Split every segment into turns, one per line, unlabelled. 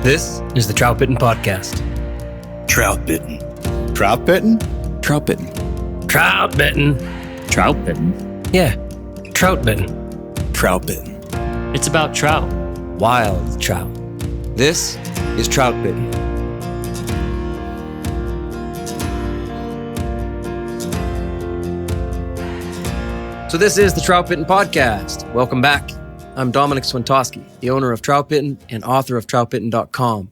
This is the Troutbitten Podcast.
Troutbitten.
Troutbitten?
Troutbitten.
Troutbitten.
Troutbitten?
Yeah, Troutbitten.
Troutbitten.
It's about trout.
Wild trout.
This is Troutbitten.
So this is the Troutbitten Podcast. Welcome back. I'm Dominic Swintoski, the owner of Troutbitten and author of troutbitten.com.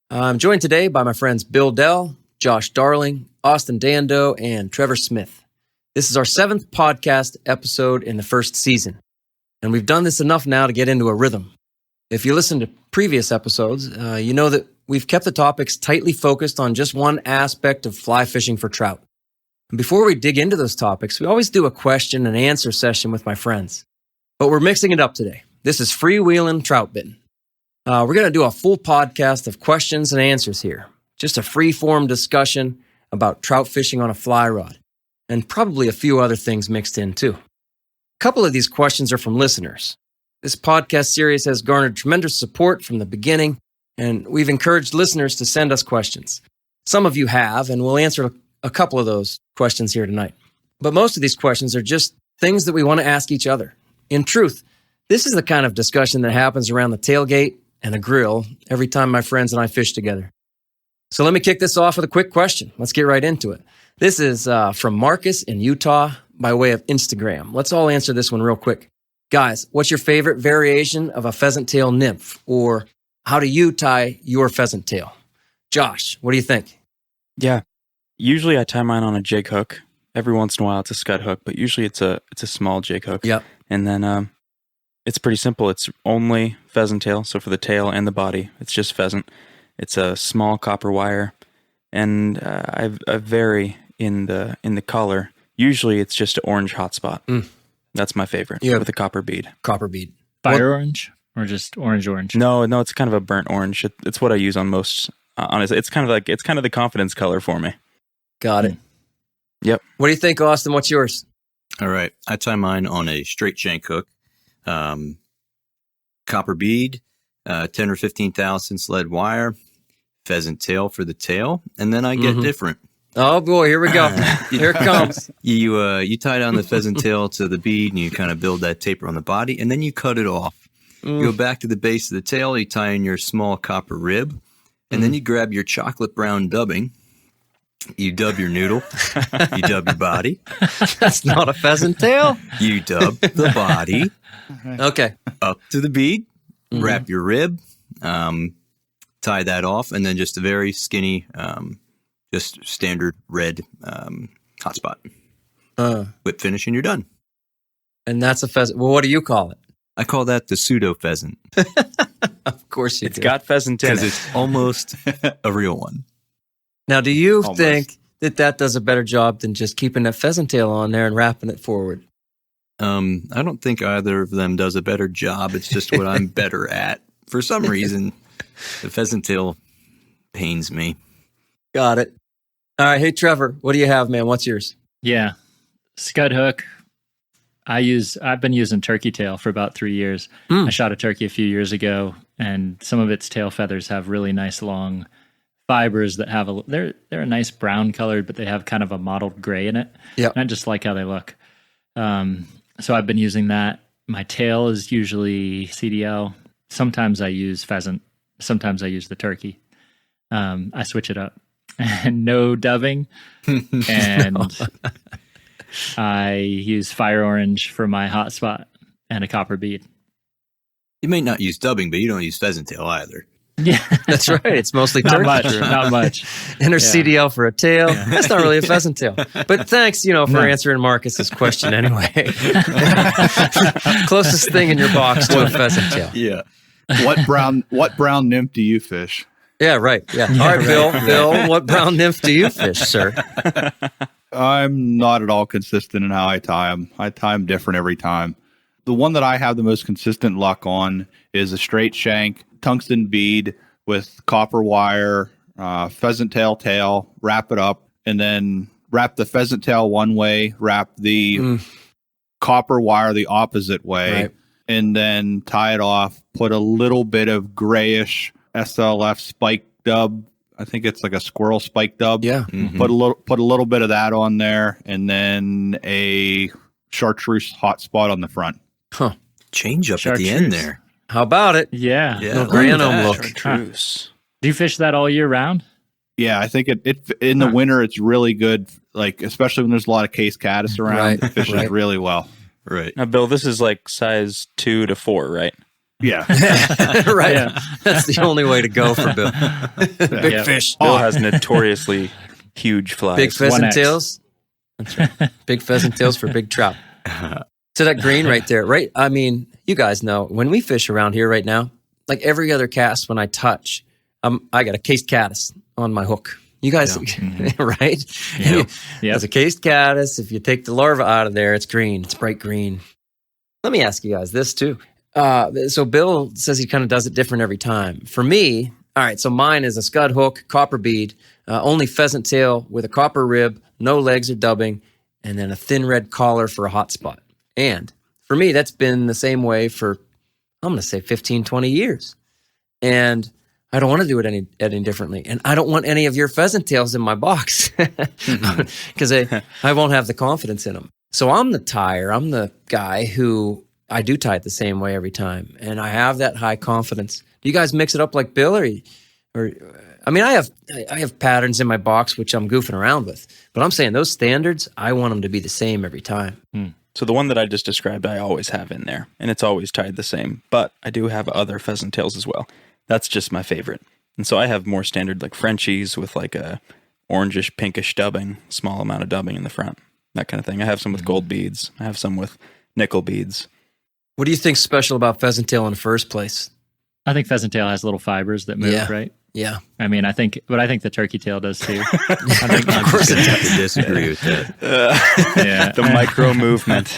I'm joined today by my friends Bill Dell, Josh Darling, Austin Dando, and Trevor Smith. This is our 7th podcast episode in the first season, and we've done this enough now to get into a rhythm. If you listen to previous episodes, you know that we've kept the topics tightly focused on just one aspect of fly fishing for trout. And before we dig into those topics, we always do a question and answer session with my friends. But we're mixing it up today. This is Freewheelin Troutbitten. We're going to do a full podcast of questions and answers here. Just a free-form discussion about trout fishing on a fly rod. And probably a few other things mixed in too. A couple of these questions are from listeners. This podcast series has garnered tremendous support from the beginning, and we've encouraged listeners to send us questions. Some of you have, and we'll answer a couple of those questions here tonight. But most of these questions are just things that we want to ask each other. In truth, this is the kind of discussion that happens around the tailgate and the grill every time my friends and I fish together. So let me kick this off with a quick question. Let's get right into it. This is from Marcus in Utah by way of Instagram. Let's all answer this one real quick. Guys, what's your favorite variation of a pheasant tail nymph? Or how do you tie your pheasant tail? Josh, what do you think?
Yeah, usually I tie mine on a jig hook. Every once in a while it's a scud hook, but usually it's a small jig hook.
Yep.
And then it's pretty simple. It's only pheasant tail, so for the tail and the body, it's just pheasant. It's a small copper wire, and I vary in the color. Usually it's just an orange hotspot. That's my favorite, with a copper bead.
Copper bead.
Fire orange or just orange?
No, it's kind of a burnt orange. It's what I use on most. Honestly, it's kind of the confidence color for me.
Got it.
Yep.
What do you think, Austin? What's yours?
All right. I tie mine on a straight shank hook. Copper bead, 10 or 15 thousandths lead wire, pheasant tail for the tail, and then I get different.
Oh boy, here we go. Here it comes.
You tie down the pheasant tail to the bead, and you kind of build that taper on the body, and then you cut it off. You go back to the base of the tail, you tie in your small copper rib, and then you grab your chocolate brown dubbing. You dub your noodle. You dub your body.
That's not a pheasant tail.
You dub the body.
Okay.
Up to the bead. Wrap your rib. Tie that off. And then just a very skinny, just standard red hotspot. Whip finish and you're done.
And that's a pheasant. Well, what do you call it?
I call that the Pseudo Pheasant.
Of course you do.
It's got pheasant in it.
Because it's almost a real one.
Now, do you think that does a better job than just keeping that pheasant tail on there and wrapping it forward?
I don't think either of them does a better job. It's just what I'm better at. For some reason, the pheasant tail pains me.
Got it. All right. Hey, Trevor, what do you have, man? What's yours?
Yeah. Scud hook. I've been using turkey tail for about 3 years. I shot a turkey a few years ago, and some of its tail feathers have really nice long fibers that have they're a nice brown colored, but they have kind of a mottled gray in it.
Yeah.
I just like how they look. So I've been using that. My tail is usually CDL. Sometimes I use pheasant. Sometimes I use the turkey. I switch it up. And no dubbing. And I use fire orange for my hotspot and a copper bead.
You may not use dubbing, but you don't use pheasant tail either.
Yeah,
That's right. It's mostly
not
turkey.
much. Not much.
Enter CDL for a tail. That's not really a pheasant tail. But thanks, for answering Marcus's question anyway. Closest thing in your box to a pheasant tail.
Yeah.
What brown nymph do you fish?
Yeah, right. Yeah. All right, Bill, what brown nymph do you fish, sir?
I'm not at all consistent in how I tie them. I tie them different every time. The one that I have the most consistent luck on is a straight shank, tungsten bead with copper wire, pheasant tail, wrap it up, and then wrap the pheasant tail one way, wrap the copper wire the opposite way, and then tie it off, put a little bit of grayish SLF spike dub. I think it's like a squirrel spike dub.
Yeah.
Mhm.
Put a little bit of that on there, and then a chartreuse hotspot on the front.
Huh.
Change up at the
Chartreuse.
end there.
How about it?
Yeah,
Yeah.
Little
look at
Granum
that.
look.
Chartreuse.
Do you fish that all year round?
Yeah, I think it in the winter it's really good. Like especially when there's a lot of case caddis around,
Right,
it fishes
right.
really well.
Right.
Now, Bill, this is like size 2 to 4, right?
Yeah,
Right.
Yeah.
That's the only way to go for Bill. Big
Yeah.
fish.
Bill has notoriously huge flies.
Big pheasant
1X.
tails. That's right. Big pheasant tails for big trout. So that green right there, right? I mean, you guys know when we fish around here right now, like every other cast when I touch, I got a cased caddis on my hook. You guys, right?
Yeah. Yep.
As a cased caddis, if you take the larva out of there, it's green. It's bright green. Let me ask you guys this too. So Bill says he kind of does it different every time. For me, all right, so mine is a scud hook, copper bead, only pheasant tail with a copper rib, no legs or dubbing, and then a thin red collar for a hot spot. And for me, that's been the same way for, I'm going to say 15, 20 years. And I don't want to do it any differently. And I don't want any of your pheasant tails in my box because I won't have the confidence in them. So I'm the tyer. I'm the guy who I do tie it the same way every time. And I have that high confidence. Do you guys mix it up like Bill or I mean, I have patterns in my box, which I'm goofing around with, but I'm saying those standards, I want them to be the same every time.
So the one that I just described, I always have in there, and it's always tied the same. But I do have other pheasant tails as well. That's just my favorite. And so I have more standard like Frenchies with like a orangish, pinkish dubbing, small amount of dubbing in the front, that kind of thing. I have some with gold beads. I have some with nickel beads.
What do you think's special about pheasant tail in the first place?
I think pheasant tail has little fibers that move,
Yeah.
right?
Yeah.
I mean, I think the turkey tail does too.
Of course it
I have
does.
to disagree with that.
Yeah.
The micro movement.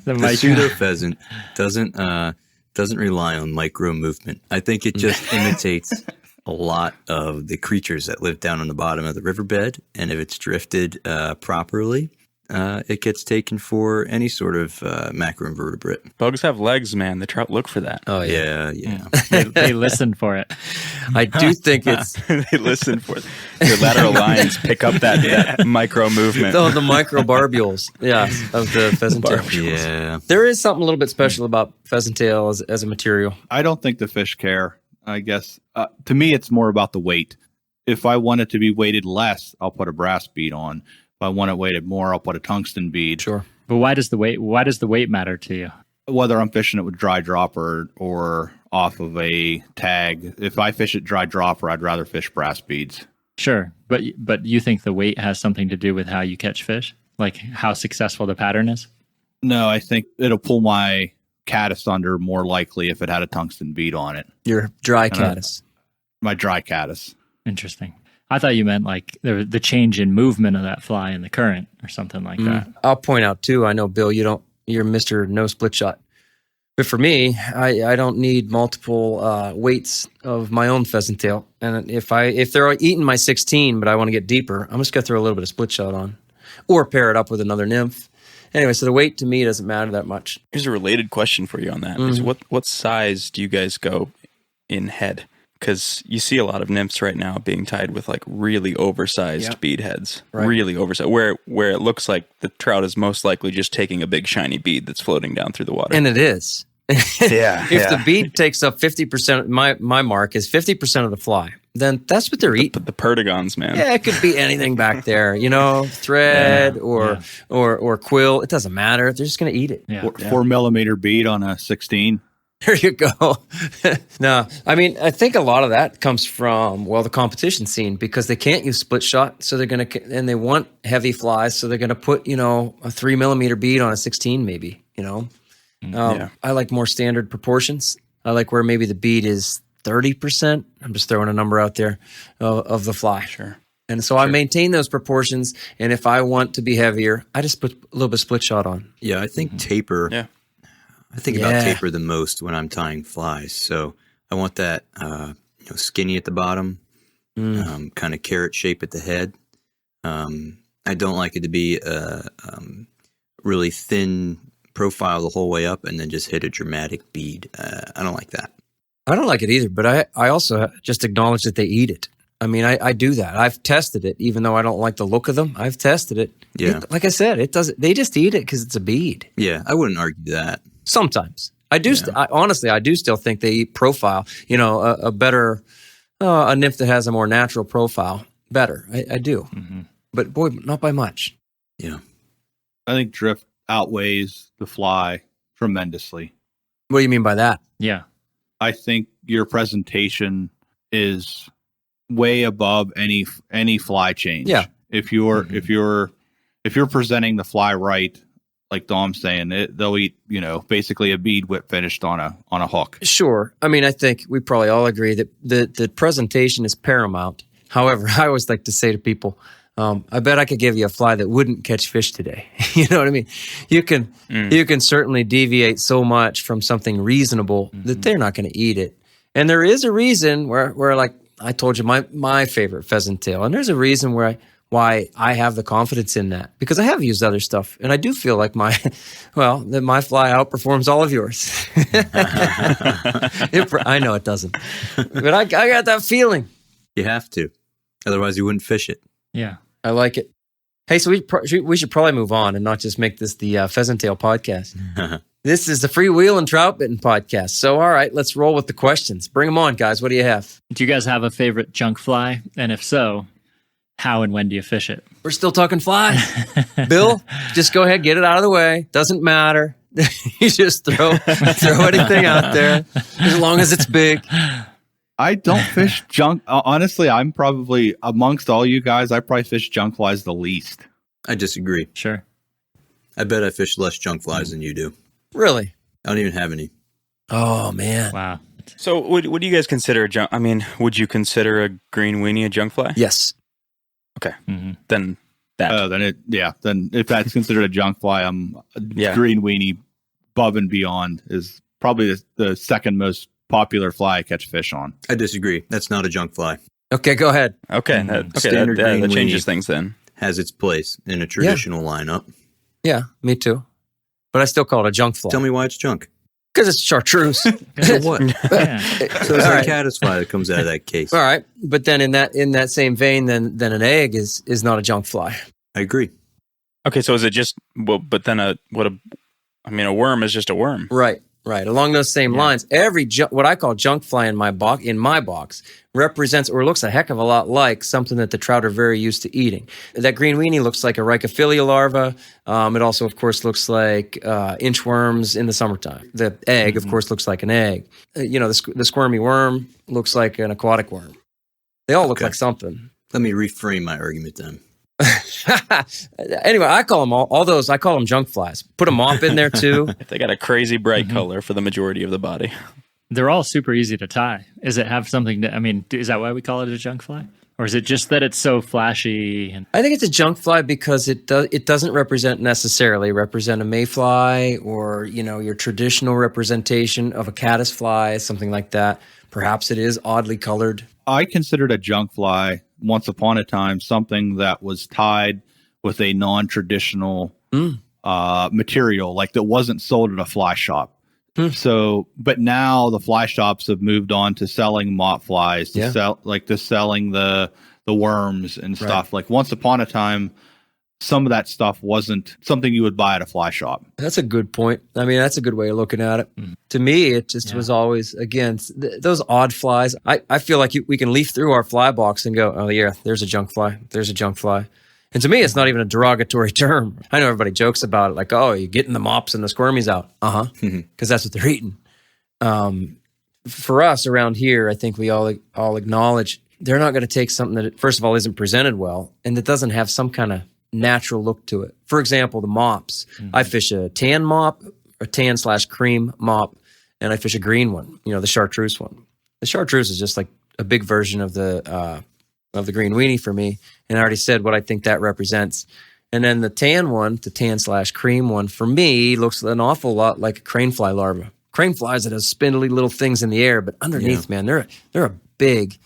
The pseudo pheasant doesn't rely on micro movement. I think it just imitates a lot of the creatures that live down on the bottom of the riverbed, and if it's drifted properly, it gets taken for any sort of macroinvertebrate.
Bugs have legs, man. The trout look for that.
Oh, yeah.
Yeah.
They listen for it.
I do think it's
They listen for it. Your lateral lines pick up that micro movement.
the microbarbules, of the pheasant tail.
Yeah.
There is something a little bit special about pheasant tail as a material.
I don't think the fish care. I guess to me, it's more about the weight. If I want it to be weighted less, I'll put a brass bead on. If I want it weighted more, I'll put a tungsten bead.
Sure.
But why does the weight matter to you?
Whether I'm fishing it with dry dropper or off of a tag. If I fish it dry dropper, I'd rather fish brass beads.
Sure, but you think the weight has something to do with how you catch fish, like how successful the pattern is?
No, I think it'll pull my caddis under more likely if it had a tungsten bead on it.
Your dry caddis.
My dry caddis.
Interesting. I thought you meant like the change in movement of that fly in the current or something like that.
I'll point out too, I know, Bill, you're Mr. No Split Shot. But for me, I don't need multiple weights of my own pheasant tail. And if they're eating my 16, but I want to get deeper, I'm just going to throw a little bit of split shot on or pair it up with another nymph. Anyway, so the weight to me doesn't matter that much.
Here's a related question for you on that. Is what size do you guys go in head? Because you see a lot of nymphs right now being tied with like really oversized bead heads, really oversized, where it looks like the trout is most likely just taking a big shiny bead that's floating down through the water.
And it is.
Yeah.
If the bead takes up 50%, my mark is 50% of the fly, then that's what they're eating.
the perdigons, man.
Yeah, it could be anything back there, thread or quill. It doesn't matter. They're just going to eat it.
Yeah.
4 millimeter bead on a 16.
There you go. No, I mean, I think a lot of that comes from, the competition scene because they can't use split shot. So they're going to, and they want heavy flies. So they're going to put, a 3 millimeter bead on a 16, maybe, I like more standard proportions. I like where maybe the bead is 30%. I'm just throwing a number out there of the fly.
Sure.
And so I maintain those proportions. And if I want to be heavier, I just put a little bit of split shot on.
Yeah, I think taper.
Yeah.
I think about taper the most when I'm tying flies. So I want that skinny at the bottom, kind of carrot shape at the head. I don't like it to be really thin profile the whole way up and then just hit a dramatic bead. I don't like that.
I don't like it either, but I also just acknowledge that they eat it. I mean, I do that. I've tested it, even though I don't like the look of them. I've tested it.
Yeah.
Like I said, it doesn't. They just eat it because it's a bead.
Yeah, I wouldn't argue that.
Sometimes I do. Honestly, I do still think they eat profile. You know, a better a nymph that has a more natural profile. Better, I do. Mm-hmm. But boy, not by much.
Yeah,
I think drift outweighs the fly tremendously.
What do you mean by that?
Yeah.
I think your presentation is way above any fly change.
Yeah.
If you're presenting the fly right, like Dom's saying, they'll eat, basically a bead whip finished on a hook.
Sure. I mean, I think we probably all agree that the presentation is paramount. However, I always like to say to people, I bet I could give you a fly that wouldn't catch fish today. You know what I mean? You can certainly deviate so much from something reasonable that they're not going to eat it. And there is a reason where like I told you my favorite pheasant tail, and there's a reason why I have the confidence in that, because I have used other stuff, and I do feel like my fly outperforms all of yours. I know it doesn't, but I got that feeling.
You have to, otherwise you wouldn't fish it.
Yeah.
I like it. Hey, so we should probably move on and not just make this the Pheasant Tail podcast. This is the Freewheelin Troutbitten podcast. So, all right, let's roll with the questions. Bring them on, guys. What do you have?
Do you guys have a favorite junk fly? And if so, how and when do you fish it?
We're still talking flies. Bill, just go ahead, get it out of the way. Doesn't matter. You just throw anything out there as long as it's big.
I don't fish junk. Honestly, I'm probably, amongst all you guys, I probably fish junk flies the least.
I disagree.
Sure.
I bet I fish less junk flies than you do.
Really?
I don't even have any.
Oh, man.
Wow.
So would you guys consider a junk? I mean, would you consider a green weenie a junk fly?
Yes.
Okay.
Mm-hmm.
Then that.
Then if that's considered a junk fly, green weenie above and beyond is probably the second most popular fly I catch fish on.
I disagree. That's not a junk fly.
Okay, go ahead.
Okay.
Standard green
that changes
weenie
things then.
has its place in a traditional lineup.
Yeah, me too. But I still call it a junk fly.
Tell me why it's junk.
Because it's chartreuse.
So what?
Yeah.
So it's a caddisfly that comes out of that case.
All right, but then in that same vein, then an egg is not a junk fly.
I agree.
Okay, so is it just a worm is just a worm.
Right. Along those same lines, every what I call junk fly in my box represents or looks a heck of a lot like something that the trout are very used to eating. That green weenie looks like a Rhicophilia larva. It also, of course, looks like inchworms in the summertime. The egg, of course, looks like an egg. The squirmy worm looks like an aquatic worm. They all look like something.
Let me reframe my argument then.
Anyway, I call them all those. I call them junk flies. Put a mop in there too.
They got a crazy bright color for the majority of the body.
They're all super easy to tie. Is it have something to, is that why we call it a junk fly? Or is it just that it's so flashy?
I think it's a junk fly because it doesn't necessarily represent a mayfly or, your traditional representation of a caddisfly, something like that. Perhaps it is oddly colored.
I considered a junk fly once upon a time something that was tied with a non-traditional material, like that wasn't sold at a fly shop. So, but now the fly shops have moved on to selling mop flies, selling the worms and stuff. Like once upon a time, some of that stuff wasn't something you would buy at a fly shop.
That's a good point. I mean, that's a good way of looking at it. To me, it just was always, again, those odd flies. I feel like we can leaf through our fly box and go, oh yeah, there's a junk fly. There's a junk fly. And to me, it's not even a derogatory term. I know everybody jokes about it, like, oh, you're getting the mops and the squirmies out. Because that's what they're eating. For us around here, I think we all acknowledge they're not going to take something that, first of all, isn't presented well and that doesn't have some kind of natural look to it. For example, the mops. I fish a tan mop, a tan/cream mop, and I fish a green one, the chartreuse one. The chartreuse is just like a big version of the green weenie for me. And I already said what I think that represents. And then the tan one, the tan/cream one, for me, looks an awful lot like a crane fly larva. Crane flies that have spindly little things in the air, but underneath, man, they're a big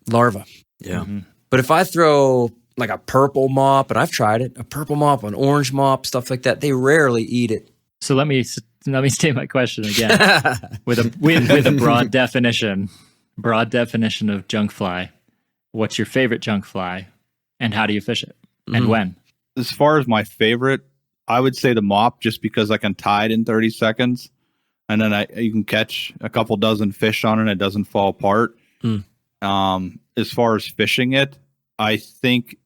larva.
Yeah.
But if I throw like a purple mop, and I've tried it, a purple mop, an orange mop, stuff like that, they rarely eat it.
So let me state my question again with a broad definition of junk fly. What's your favorite junk fly, and how do you fish it, and when?
As far as my favorite, I would say the mop, just because I can tie it in 30 seconds, and then you can catch a couple dozen fish on it and it doesn't fall apart. As far as fishing it, I think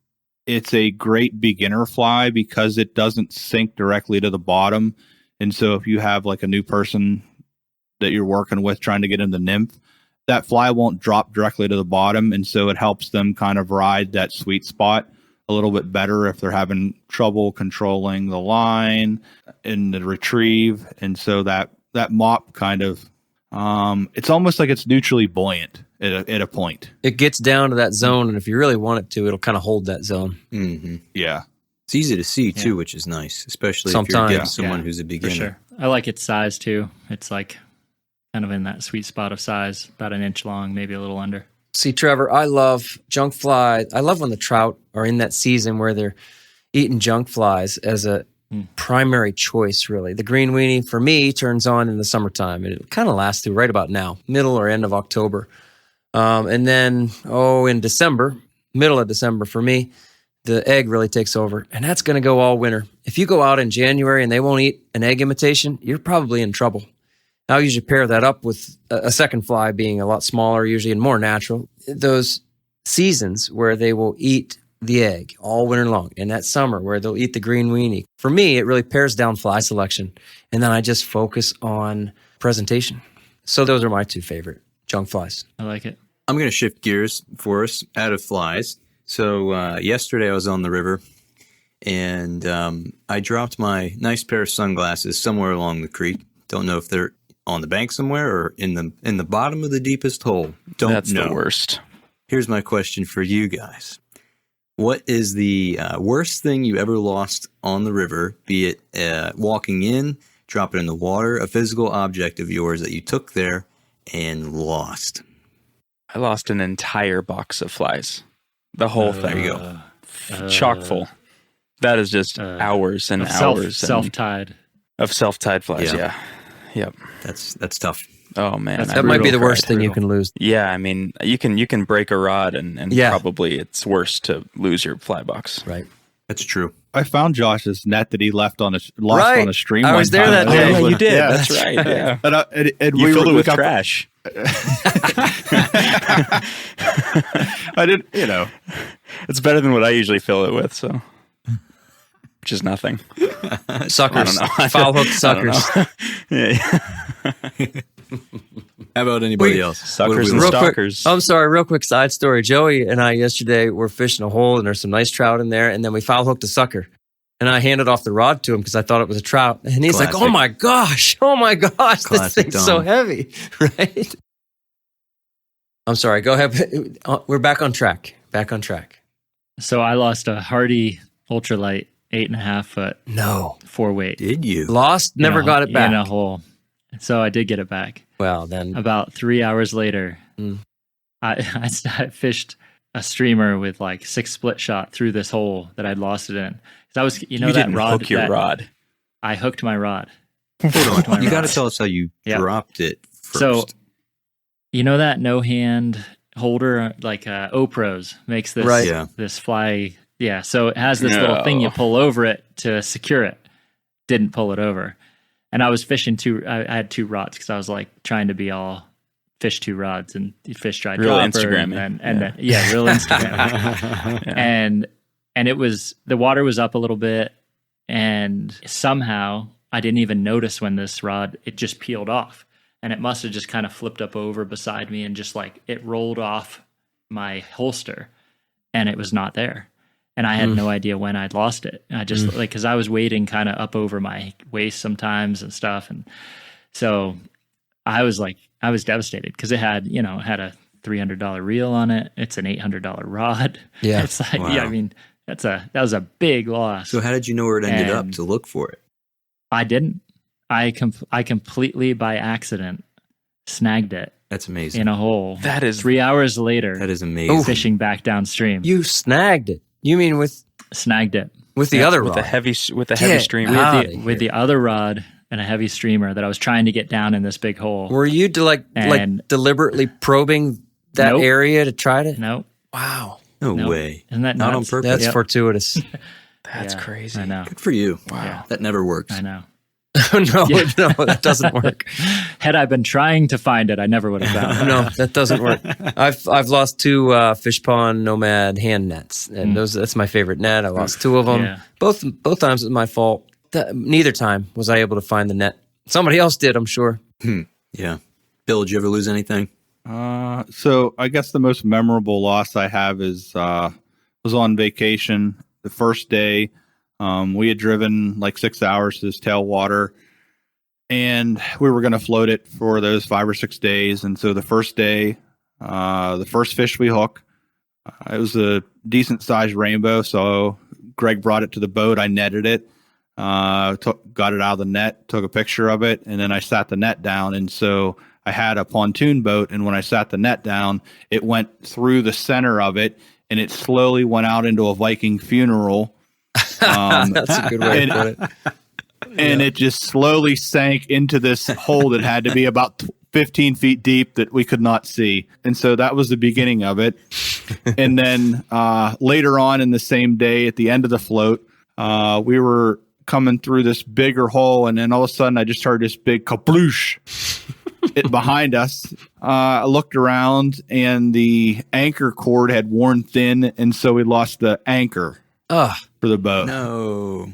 it's a great beginner fly because it doesn't sink directly to the bottom. And so if you have like a new person that you're working with trying to get into Nymph, that fly won't drop directly to the bottom. And so it helps them kind of ride that sweet spot a little bit better if they're having trouble controlling the line and the retrieve. And so that mop kind of, it's almost like it's neutrally buoyant at a point.
It gets down to that zone, and if you really want it to, it'll kind of hold that zone.
Mm-hmm.
Yeah.
It's easy to see, too, which is nice, especially if you're getting someone who's a beginner.
For sure. I like its size, too. It's like kind of in that sweet spot of size, about an inch long, maybe a little under.
See, Trevor, I love junk fly. I love when the trout are in that season where they're eating junk flies as a primary choice, really. The green weenie, for me, turns on in the summertime, and it kind of lasts through right about now, middle or end of October. And then, in December, middle of December for me, the egg really takes over, and that's going to go all winter. If you go out in January and they won't eat an egg imitation, you're probably in trouble. I'll usually pair that up with a second fly being a lot smaller, usually, and more natural. Those seasons where they will eat the egg all winter long, and that summer where they'll eat the green weenie. For me, it really pairs down fly selection, and then I just focus on presentation. So those are my two favorite junk flies.
I like it.
I'm going to shift gears for us out of flies. So yesterday I was on the river, and I dropped my nice pair of sunglasses somewhere along the creek. Don't know if they're on the bank somewhere or in the bottom of the deepest hole.
That's
know.
The worst.
Here's my question for you guys. What is the worst thing you ever lost on the river, be it walking in, drop it in the water, a physical object of yours that you took there and lost?
I lost an entire box of flies. The whole thing.
There you go.
Chock full. That is just hours and hours.
Self-tied.
Of self-tied flies, yeah. Yep.
That's tough.
Oh, man.
That might be the worst thing you can lose.
Yeah, I mean, you can break a rod and probably it's worse to lose your fly box.
Right.
That's true.
I found Josh's net that he left on a stream.
I was there that day.
Oh, yeah, you did. That's right. Yeah.
And
you
we
filled it with
got
trash.
I didn't,
It's better than what I usually fill it with, so. Which is nothing.
Suckers.
I don't know.
Foul hook suckers.
Yeah.
How about anybody else?
Suckers and
real
stalkers.
Quick, I'm sorry, real quick side story. Joey and I yesterday were fishing a hole, and there's some nice trout in there, and then we foul hooked a sucker. And I handed off the rod to him because I thought it was a trout. And he's like, oh my gosh,
Classic
this thing's so heavy, right? I'm sorry, go ahead. We're back on track.
So I lost a Hardy ultralight 8.5 foot.
No.
4-weight.
Did you?
Lost, never got it back.
In a hole. So I did get it back.
Well, then.
About 3 hours later, I fished a streamer with like 6 split shot through this hole that I'd lost it in. I was,
you
that
didn't
rod.
Hook your rod.
I hooked my rod.
Hold on. You got to tell us how you dropped it first.
So, that no hand holder, like Opros makes this this fly. Yeah, so it has this little thing you pull over it to secure it. Didn't pull it over. And I was fishing I had 2 rods because I was like trying to be all fish 2 rods and fish dry
real
dropper.
Instagram.
Real Instagram. And it was, the water was up a little bit, and somehow I didn't even notice when this rod, it just peeled off. And it must have just kind of flipped up over beside me and just like it rolled off my holster, and it was not there. And I had no idea when I'd lost it. I just because I was wading kind of up over my waist sometimes and stuff. And so I was devastated because it had a $300 reel on it. It's an $800 rod.
Yeah.
It's like, I mean, that was a big loss.
So how did you know where it ended up to look for it?
I didn't. I completely by accident snagged it.
That's amazing.
In a hole.
That is
3 hours later.
That is amazing.
Fishing back downstream.
You snagged it. You mean
snagged it
with the other
with
rod?
Heavy stream.
With the other rod, and a heavy streamer that I was trying to get down in this big hole.
Were you like deliberately probing that
Nope.
area to try to?
Nope.
Wow.
No
Nope.
way.
Isn't that
Not
nuts?
on purpose.
That's
Yep.
fortuitous.
That's
Yeah,
crazy.
I know.
Good for you.
Wow.
Yeah.
That never works.
I know.
No, that doesn't work.
Had I been trying to find it, I never would have found it.
No, that doesn't work. I've lost 2 fish pond nomad hand nets, and that's my favorite net. I lost 2 of them.
Yeah.
Both times it was my fault. Neither time was I able to find the net. Somebody else did, I'm sure.
Yeah. Bill, did you ever lose anything?
So I guess the most memorable loss I have is was on vacation. The first day, we had driven like 6 hours to this tailwater, and we were going to float it for those 5 or 6 days. And so the first day, the first fish we hook, it was a decent sized rainbow. So Greg brought it to the boat. I netted it, got it out of the net, took a picture of it, and then I sat the net down. And so I had a pontoon boat, and when I sat the net down, it went through the center of it, and it slowly went out into a Viking funeral.
That's a good way to put it.
And it just slowly sank into this hole that had to be about 15 feet deep that we could not see. And so that was the beginning of it. And then later on in the same day, at the end of the float, we were coming through this bigger hole, and then all of a sudden I just heard this big kaploosh behind us. I looked around, and the anchor cord had worn thin, and so we lost the anchor for the boat.
No.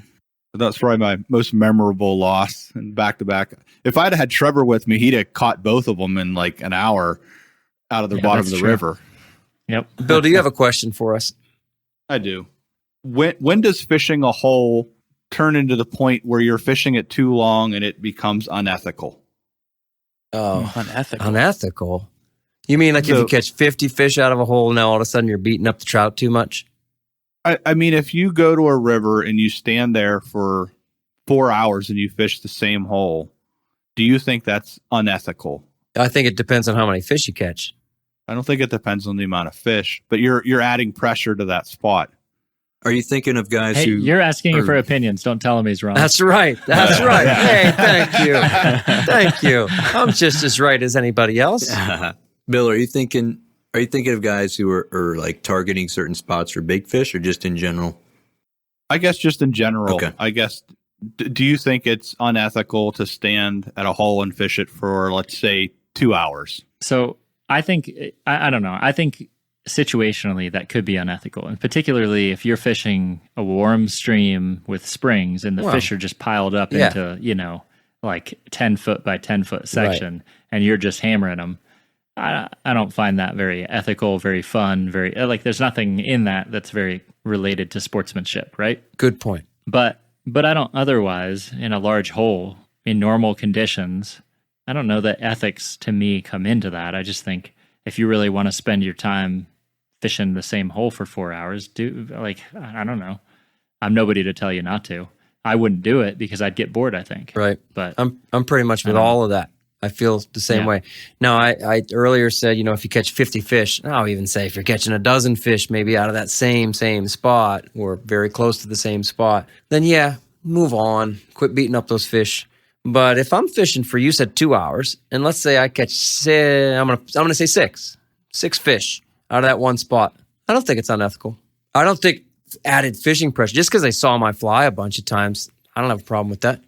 That's probably my most memorable loss. And back to back, if I'd had Trevor with me, he'd have caught both of them in like an hour out of the bottom of
that's
the
true.
river.
Yep.
Bill, do you have a question for us?
I do. When does fishing a hole turn into the point where you're fishing it too long and it becomes unethical?
Oh,
Unethical.
unethical. You mean like if
So-
you catch 50 fish out of a hole, now all of a sudden you're beating up the trout too much?
I mean, if you go to a river and you stand there for 4 hours and you fish the same hole, do you think that's unethical?
I think it depends on how many fish you catch.
I don't think it depends on the amount of fish, but you're adding pressure to that spot.
Are you thinking of guys
Hey,
who
you're asking
are-
for opinions. Don't tell him he's wrong.
That's right. That's right. Hey, thank you. Thank you. I'm just as right as anybody else.
Bill, are you thinking of guys who are like targeting certain spots for big fish, or just in general?
I guess just in general.
Okay.
I guess, do you think it's unethical to stand at a hole and fish it for, let's say, 2 hours?
So I think, I don't know. I think situationally that could be unethical. And particularly if you're fishing a warm stream with springs and the
Well,
fish are just piled up
yeah.
into, like 10 foot by 10 foot section and you're just hammering them. I don't find that very ethical, very fun, very like there's nothing in that that's very related to sportsmanship, right?
Good point.
But I don't otherwise in a large hole in normal conditions. I don't know that ethics to me come into that. I just think if you really want to spend your time fishing the same hole for 4 hours, I don't know. I'm nobody to tell you not to. I wouldn't do it because I'd get bored, I think.
Right.
But
I'm pretty much with all of that. I feel the same
Yeah.
way. Now, I earlier said, if you catch 50 fish, I'll even say if you're catching a dozen fish, maybe out of that same spot or very close to the same spot, then yeah, move on, quit beating up those fish. But if I'm fishing for, you said 2 hours, and let's say I catch, I'm gonna say six fish out of that one spot, I don't think it's unethical. I don't think added fishing pressure, just because I saw my fly a bunch of times, I don't have a problem with that.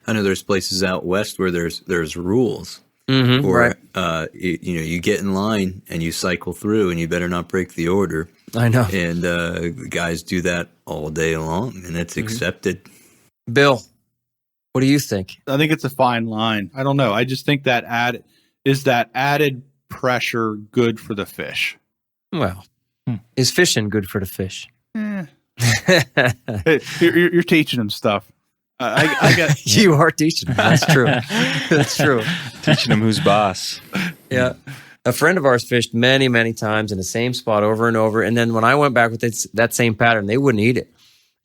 I know there's places out west where there's rules.
Mm-hmm,
Or
right.
you get in line and you cycle through, and you better not break the order.
I know.
And guys do that all day long, and it's accepted.
Bill, what do you think?
I think it's a fine line. I don't know. I just think that added pressure good for the fish?
Well, is fishing good for the fish?
Hey, you're teaching them stuff. I get
You are teaching them. That's true. That's true.
Teaching them who's boss.
Yeah. A friend of ours fished many, many times in the same spot over and over. And then when I went back with that same pattern, they wouldn't eat it.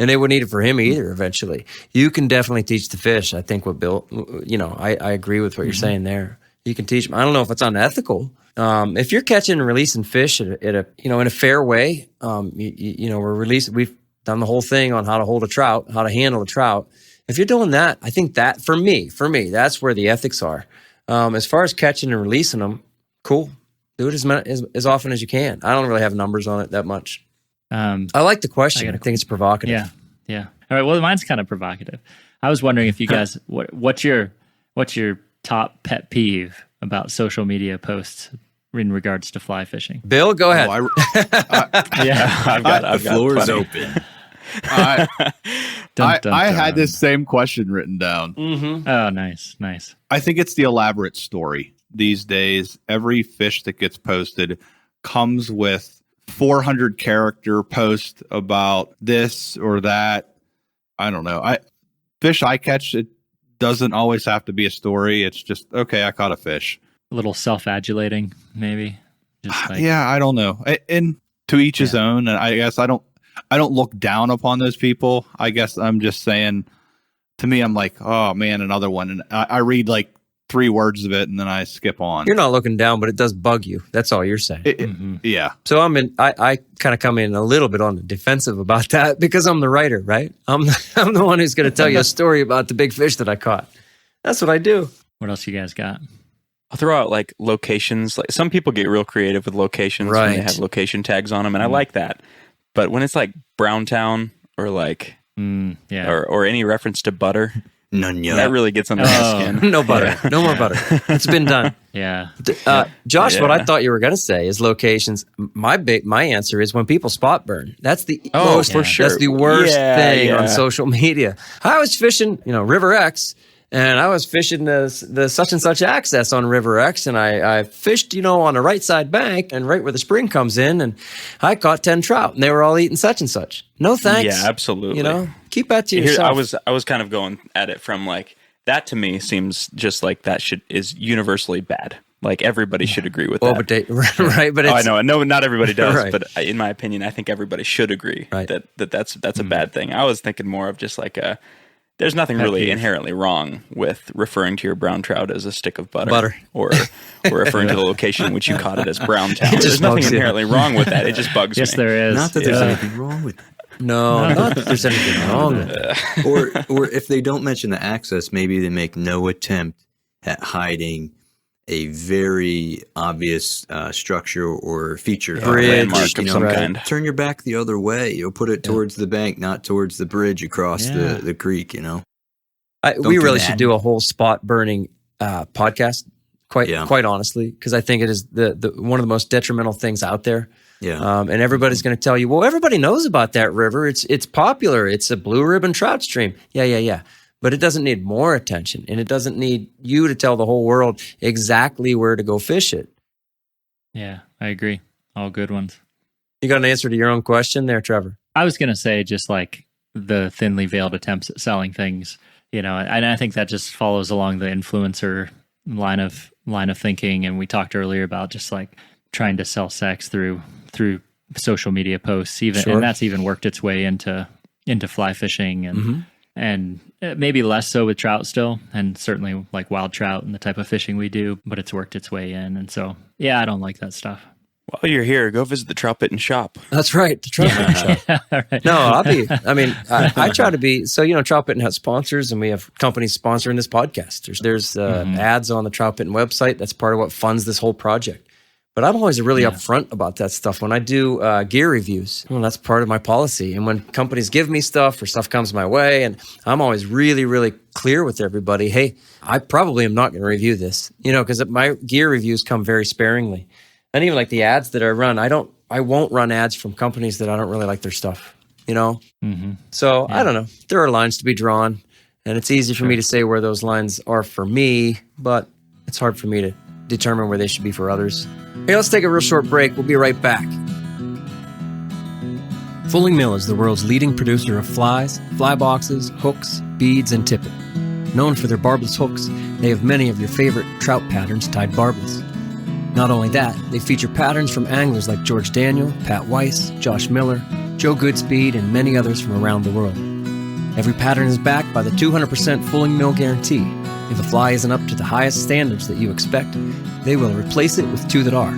And they wouldn't eat it for him either eventually. You can definitely teach the fish. I think what Bill, I agree with what you're saying there. You can teach them. I don't know if it's unethical. If you're catching and releasing fish in a fair way, we've done the whole thing on how to hold a trout, how to handle a trout. If you're doing that, I think that for me, that's where the ethics are. As far as catching and releasing them, cool. Do it as often as you can. I don't really have numbers on it that much. I like the question. I think it's provocative.
Yeah. All right. Well, mine's kind of provocative. I was wondering if you guys, what's your top pet peeve about social media posts in regards to fly fishing?
Bill, go ahead.
I've got
the floor is
plenty.
open.
I had this same question written down.
Mm-hmm.
Oh, nice.
I think it's the elaborate story these days. Every fish that gets posted comes with 400 character post about this or that. I don't know. Fish I catch, it doesn't always have to be a story. It's just, okay, I caught a fish.
A little self-adulating, maybe. Just like,
yeah, I don't know. And to each his own. And I guess I don't look down upon those people. I guess I'm just saying, to me, I'm like, oh man, another one. And I read like 3 words of it and then I skip on.
You're not looking down, but it does bug you. That's all you're saying.
Yeah.
So I kind of come in a little bit on the defensive about that because I'm the writer, right? I'm the one who's going to tell you a story about the big fish that I caught. That's what I do.
What else you guys got?
I'll throw out like locations. Like some people get real creative with locations when they have location tags on them, and I like that. But when it's like Browntown or like or any reference to butter, that really gets under my skin.
No butter, no more butter. It's been done. Josh, what I thought you were going to say is locations. My answer is when people spot burn. That's the
for sure.
That's the worst thing on social media. I was fishing, River X. And I was fishing the such and such access on River X, and I fished, on the right side bank and right where the spring comes in, and I caught 10 trout, and they were all eating such and such. No thanks.
Yeah, absolutely.
Keep that to yourself.
I was kind of going at it from like that. To me seems just like that is universally bad. Like everybody should agree with that.
But
I know. No, not everybody does, but in my opinion, I think everybody should agree that's a bad thing. I was thinking more of just like there's nothing really inherently wrong with referring to your brown trout as a stick of butter. Or referring to the location in which you caught it as Browntown. There's nothing inherently wrong with that. It just bugs me.
Yes, there is.
Not that there's anything wrong with that.
No, not that there's anything wrong with that.
Or if they don't mention the access, maybe they make no attempt at hiding a very obvious structure or feature,
landmark of some kind.
Turn your back the other way. You'll put it towards the bank, not towards the bridge across the creek.
We really should do a whole spot burning podcast. Quite honestly, because I think it is the one of the most detrimental things out there. Yeah. And everybody's going to tell you, well, everybody knows about that river. It's popular. It's a blue ribbon trout stream. Yeah. But it doesn't need more attention, and it doesn't need you to tell the whole world exactly where to go fish it.
Yeah, I agree. All good ones.
You got an answer to your own question there, Trevor?
I was going to say just like the thinly veiled attempts at selling things, and I think that just follows along the influencer line of thinking. And we talked earlier about just like trying to sell sex through social media posts, and that's even worked its way into fly fishing and maybe less so with trout still, and certainly like wild trout and the type of fishing we do, but it's worked its way in. And so, I don't like that stuff.
While you're here, go visit the Troutbitten shop.
That's right, the Troutbitten shop. Right. No, I try to be, so, Troutbitten has sponsors, and we have companies sponsoring this podcast. There's ads on the Troutbitten website. That's part of what funds this whole project. But I'm always really upfront about that stuff. When I do gear reviews, that's part of my policy. And when companies give me stuff or stuff comes my way, and I'm always really, really clear with everybody, hey, I probably am not going to review this, because my gear reviews come very sparingly. And even like the ads that I run, I won't run ads from companies that I don't really like their stuff, So I don't know. There are lines to be drawn, and it's easy for me to say where those lines are for me, but it's hard for me to determine where they should be for others. Hey, let's take a real short break. We'll be right back. Fulling Mill is the world's leading producer of flies, fly boxes, hooks, beads, and tippet. Known for their barbless hooks, they have many of your favorite trout patterns tied barbless. Not only that, they feature patterns from anglers like George Daniel, Pat Weiss, Josh Miller, Joe Goodspeed, and many others from around the world. Every pattern is backed by the 200% Fulling Mill guarantee. If a fly isn't up to the highest standards that you expect, they will replace it with two that are.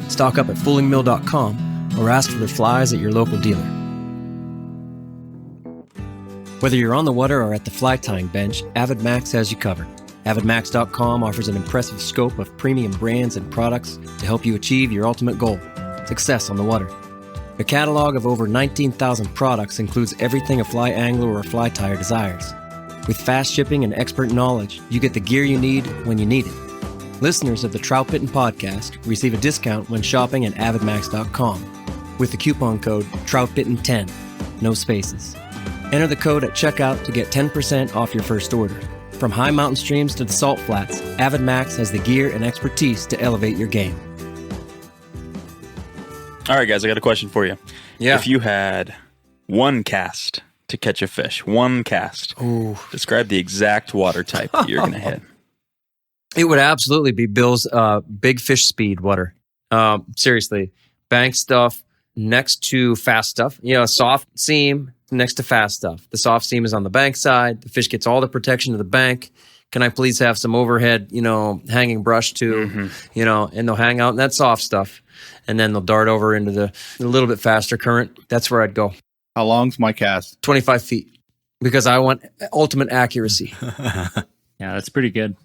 Stock up at fullingmill.com or ask for their flies at your local dealer. Whether you're on the water or at the fly tying bench, AvidMax has you covered. AvidMax.com offers an impressive scope of premium brands and products to help you achieve your ultimate goal, success on the water. Their catalog of over 19,000 products includes everything a fly angler or a fly tyer desires. With fast shipping and expert knowledge, you get the gear you need when you need it. Listeners of the Troutbitten podcast receive a discount when shopping at avidmax.com with the coupon code Troutbitten10, no spaces. Enter the code at checkout to get 10% off your first order. From high mountain streams to the salt flats, AvidMax has the gear and expertise to elevate your game.
All right, guys, I got a question for you.
Yeah.
If you had one cast to catch a fish, one cast, describe the exact water type that you're going to hit.
It would absolutely be Bill's big fish speed water. Seriously, bank stuff next to fast stuff. Soft seam next to fast stuff. The soft seam is on the bank side. The fish gets all the protection of the bank. Can I please have some overhead, hanging brush too, and they'll hang out in that soft stuff. And then they'll dart over into the little bit faster current. That's where I'd go.
How long's my cast?
25 feet. Because I want ultimate accuracy.
Yeah, that's pretty good.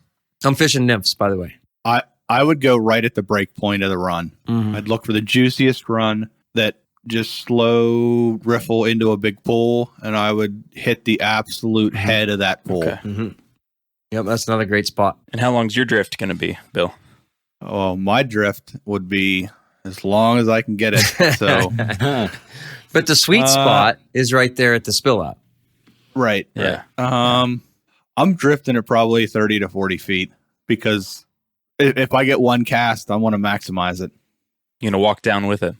I'm fishing nymphs, by the way.
I would go right at the break point of the run.
Mm-hmm.
I'd look for the juiciest run that just slow riffle into a big pool, and I would hit the absolute head of that pool.
Okay.
Mm-hmm. Yep, that's another great spot.
And how long's your drift going to be, Bill?
Oh, my drift would be as long as I can get it. So,
But the sweet spot is right there at the spill out.
right.
Yeah.
I'm drifting at probably 30 to 40 feet because if I get one cast, I want to maximize it.
You're going to walk down with it.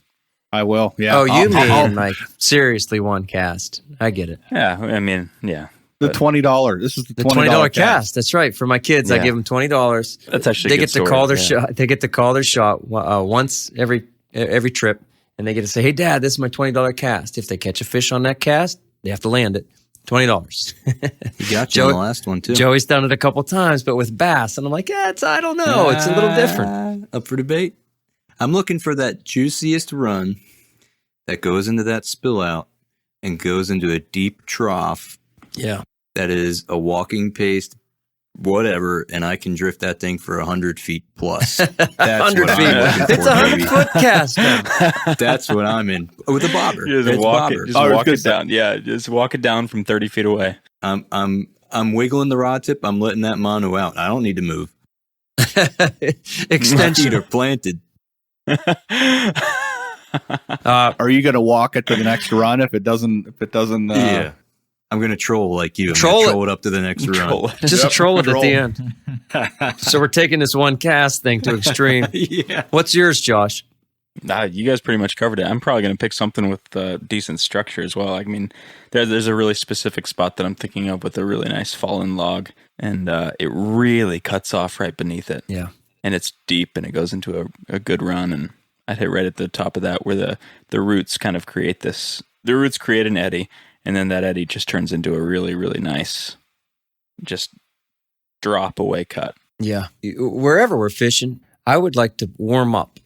I will. Yeah.
Oh, you
I'll-
mean like seriously one cast. I get it.
Yeah, I mean, yeah.
the $20. This is the
The
$20
cast. That's right. For my kids, I
Yeah.
give them $20.
That's actually
They
a good
get to
story,
call their
yeah.
shot. They get to call their shot once every trip, and they get to say, "Hey, Dad, this is my $20 cast." If they catch a fish on that cast, they have to land it. $20.
He got you on the last one, too.
Joey's done it a couple times, but with bass, and I'm like, yeah, I don't know. It's a little different.
Up for debate. I'm looking for that juiciest run that goes into that spill out and goes into a deep trough
Yeah.
that is a walking pace, whatever, and I can drift that thing for 100 feet plus. That's
100
what
feet.
I'm looking
It's
for,
a
baby.
100-foot cast, man.
That's what I'm in. With a bobber.
You just
It's
walk
bobber.
it, just
I was
walk
gonna
it
say-
down. Yeah, just walk it down from 30 feet away.
I'm wiggling the rod tip. I'm letting that mono out. I don't need to move. My feet
Extension.
are planted.
Are you going to walk it to the next run if it doesn't?
Yeah. I'm going to troll like you. I'm
Troll
gonna troll it up to the next run.
Just
Yep,
troll it at
troll.
the end. So we're taking this one cast thing to extreme.
Yeah.
What's yours, Josh?
Nah, you guys pretty much covered it. I'm probably going to pick something with decent structure as well. I mean, there's a really specific spot that I'm thinking of with a really nice fallen log, and it really cuts off right beneath it.
Yeah.
And it's deep, and it goes into a good run, and I'd hit right at the top of that where the roots kind of create this. The roots create an eddy, and then that eddy just turns into a really, really nice, just drop away cut.
Yeah. Wherever we're fishing, I would like to warm up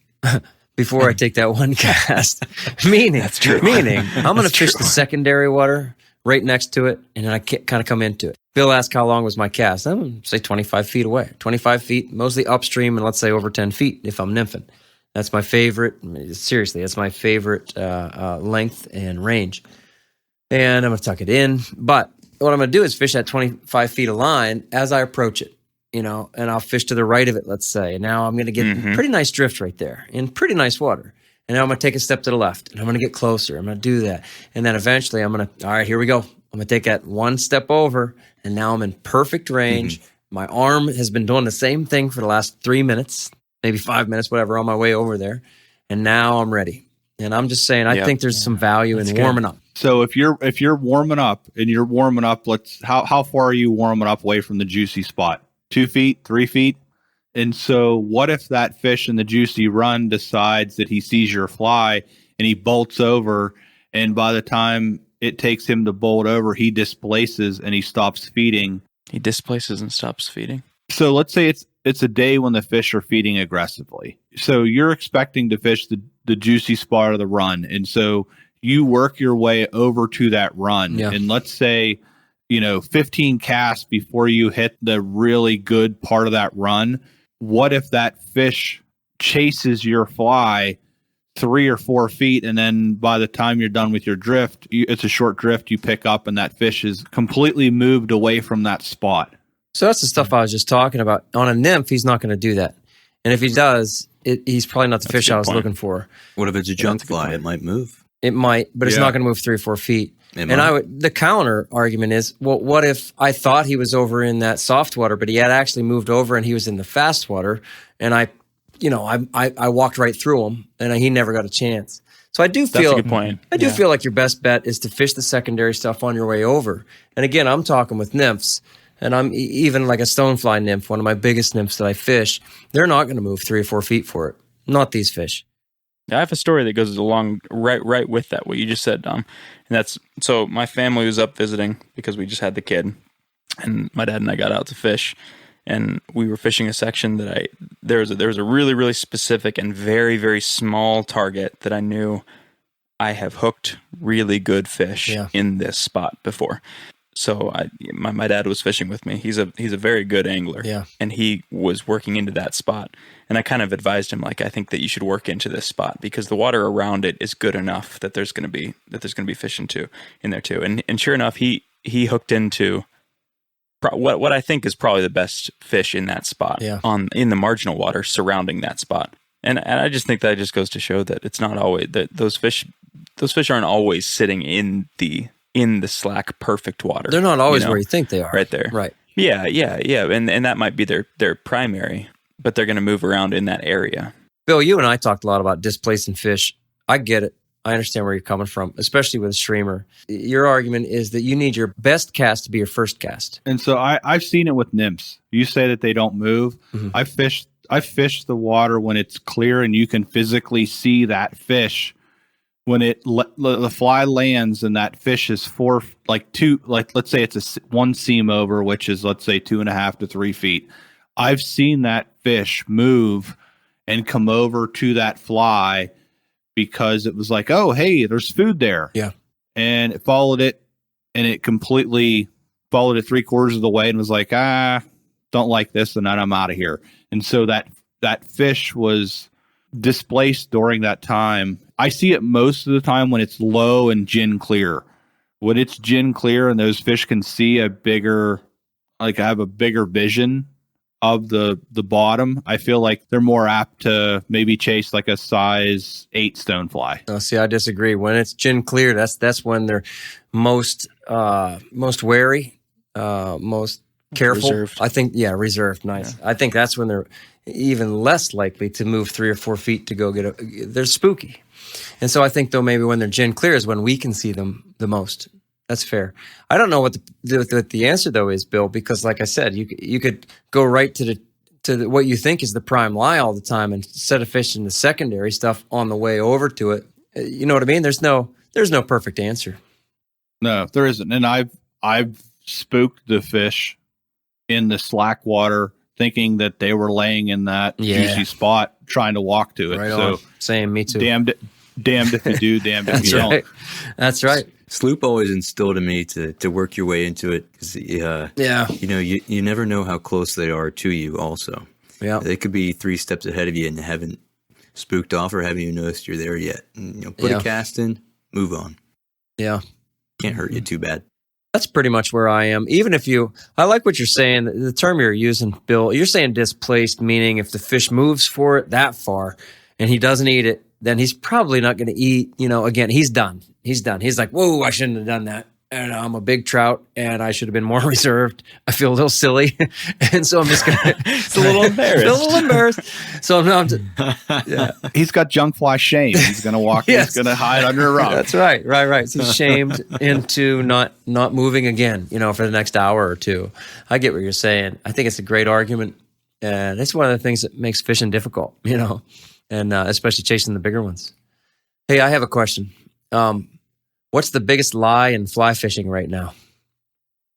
before I take that one cast. Meaning, I'm going to fish the secondary water right next to it, and then I kind of come into it. Bill asked how long was my cast. I'm going to say 25 feet away. 25 feet, mostly upstream, and let's say over 10 feet if I'm nymphing. That's my favorite. Seriously, that's my favorite length and range. And I'm going to tuck it in. But what I'm going to do is fish at 25 feet of line as I approach it, and I'll fish to the right of it, let's say. And now I'm going to get pretty nice drift right there in pretty nice water. And now I'm going to take a step to the left, and I'm going to get closer. I'm going to do that. And then eventually I'm going to, all right, here we go. I'm going to take that one step over, and now I'm in perfect range. My arm has been doing the same thing for the last 3 minutes, maybe 5 minutes, whatever, on my way over there. And now I'm ready. And I'm just saying, I think there's some value in warming up.
So if you're warming up and you're warming up, how far are you warming up away from the juicy spot? 2 feet, 3 feet? And so what if that fish in the juicy run decides that he sees your fly and he bolts over, and by the time it takes him to bolt over, he displaces and he stops feeding?
He displaces and stops feeding.
So let's say it's a day when the fish are feeding aggressively. So you're expecting to fish the juicy spot of the run. And so you work your way over to that run.
Yeah.
And let's say 15 casts before you hit the really good part of that run. What if that fish chases your fly 3 or 4 feet, and then by the time you're done with your drift, it's a short drift, you pick up, and that fish is completely moved away from that spot.
So that's the stuff I was just talking about. On a nymph, he's not going to do that. And if he does, he's probably not the fish I was looking for.
What if it's a junk fly? It might move.
It might, but it's not going to move 3 or 4 feet. The counter argument is, well, what if I thought he was over in that soft water, but he had actually moved over and he was in the fast water, and I walked right through him, and he never got a chance. So I do feel
that's a good point.
I do feel like your best bet is to fish the secondary stuff on your way over. And again, I'm talking with nymphs, and I'm even like a stonefly nymph, one of my biggest nymphs that I fish. They're not going to move 3 or 4 feet for it. Not these fish.
I have a story that goes along right with that, what you just said, Dom. And that's, so my family was up visiting because we just had the kid, and my dad and I got out to fish, and we were fishing a section that there was a really, really specific and very, very small target that I knew I have hooked really good fish in this spot before. So my dad was fishing with me. He's a very good angler, and he was working into that spot. And I kind of advised him, like, I think that you should work into this spot because the water around it is good enough that there's going to be fish in there too. And sure enough, he hooked into what I think is probably the best fish in that spot in the marginal water surrounding that spot. And I just think that just goes to show that it's not always that those fish aren't always sitting in the slack perfect water.
They're not always where you think they are.
Right there.
Right.
Yeah. And that might be their primary, but they're going to move around in that area.
Bill, you and I talked a lot about displacing fish. I get it. I understand where you're coming from, especially with a streamer. Your argument is that you need your best cast to be your first cast.
And so I've seen it with nymphs. You say that they don't move. Mm-hmm. I fish the water when it's clear and you can physically see that fish. When the fly lands and that fish is let's say it's one seam over, which is, let's say, 2.5 to 3 feet. I've seen that fish move and come over to that fly because it was like, oh, hey, there's food there.
Yeah.
And it followed it, and it completely followed it 3/4 of the way and was like, don't like this, and then I'm out of here. And so that fish was displaced during that time. I see it most of the time when it's low and gin clear. When it's gin clear and those fish can see I have a bigger vision of the bottom, I feel like they're more apt to maybe chase like a size 8 stonefly.
Oh, see, I disagree. When it's gin clear, that's when they're most wary, most careful.
Reserved.
I think, reserved. Nice. Yeah. I think that's when they're even less likely to move 3 or 4 feet to go they're spooky. And so I think, though, maybe when they're gin clear is when we can see them the most. That's fair. I don't know what the answer, though, is, Bill, because like I said, you could go right to what you think is the prime lie all the time instead of fishing the secondary stuff on the way over to it. You know what I mean? There's no perfect answer.
No, there isn't. And I've spooked the fish in the slack water thinking that they were laying in that juicy spot trying to walk to it.
Right
so
on. Same, me too.
Damned if you do, damned if you
right.
don't.
That's right.
Sloop always instilled in me to work your way into it because you never know how close they are to you. Also, they could be 3 steps ahead of you and haven't spooked off or haven't even noticed you're there yet. And, put a cast in, move on.
Yeah,
can't hurt you too bad.
That's pretty much where I am. Even if I like what you're saying. The term you're using, Bill, you're saying displaced, meaning if the fish moves for it that far and he doesn't eat it, then he's probably not going to eat, again, he's done. He's done. He's like, whoa, I shouldn't have done that. And I'm a big trout and I should have been more reserved. I feel a little silly. And so I'm just going to.
It's a little embarrassed.
So I'm
He's got junk fly shame. He's going to walk. Yes. He's going to hide under a rock.
That's right. Right. So he's shamed into not moving again, for the next hour or two. I get what you're saying. I think it's a great argument. And it's one of the things that makes fishing difficult, and especially chasing the bigger ones. Hey, I have a question. What's the biggest lie in fly fishing right now?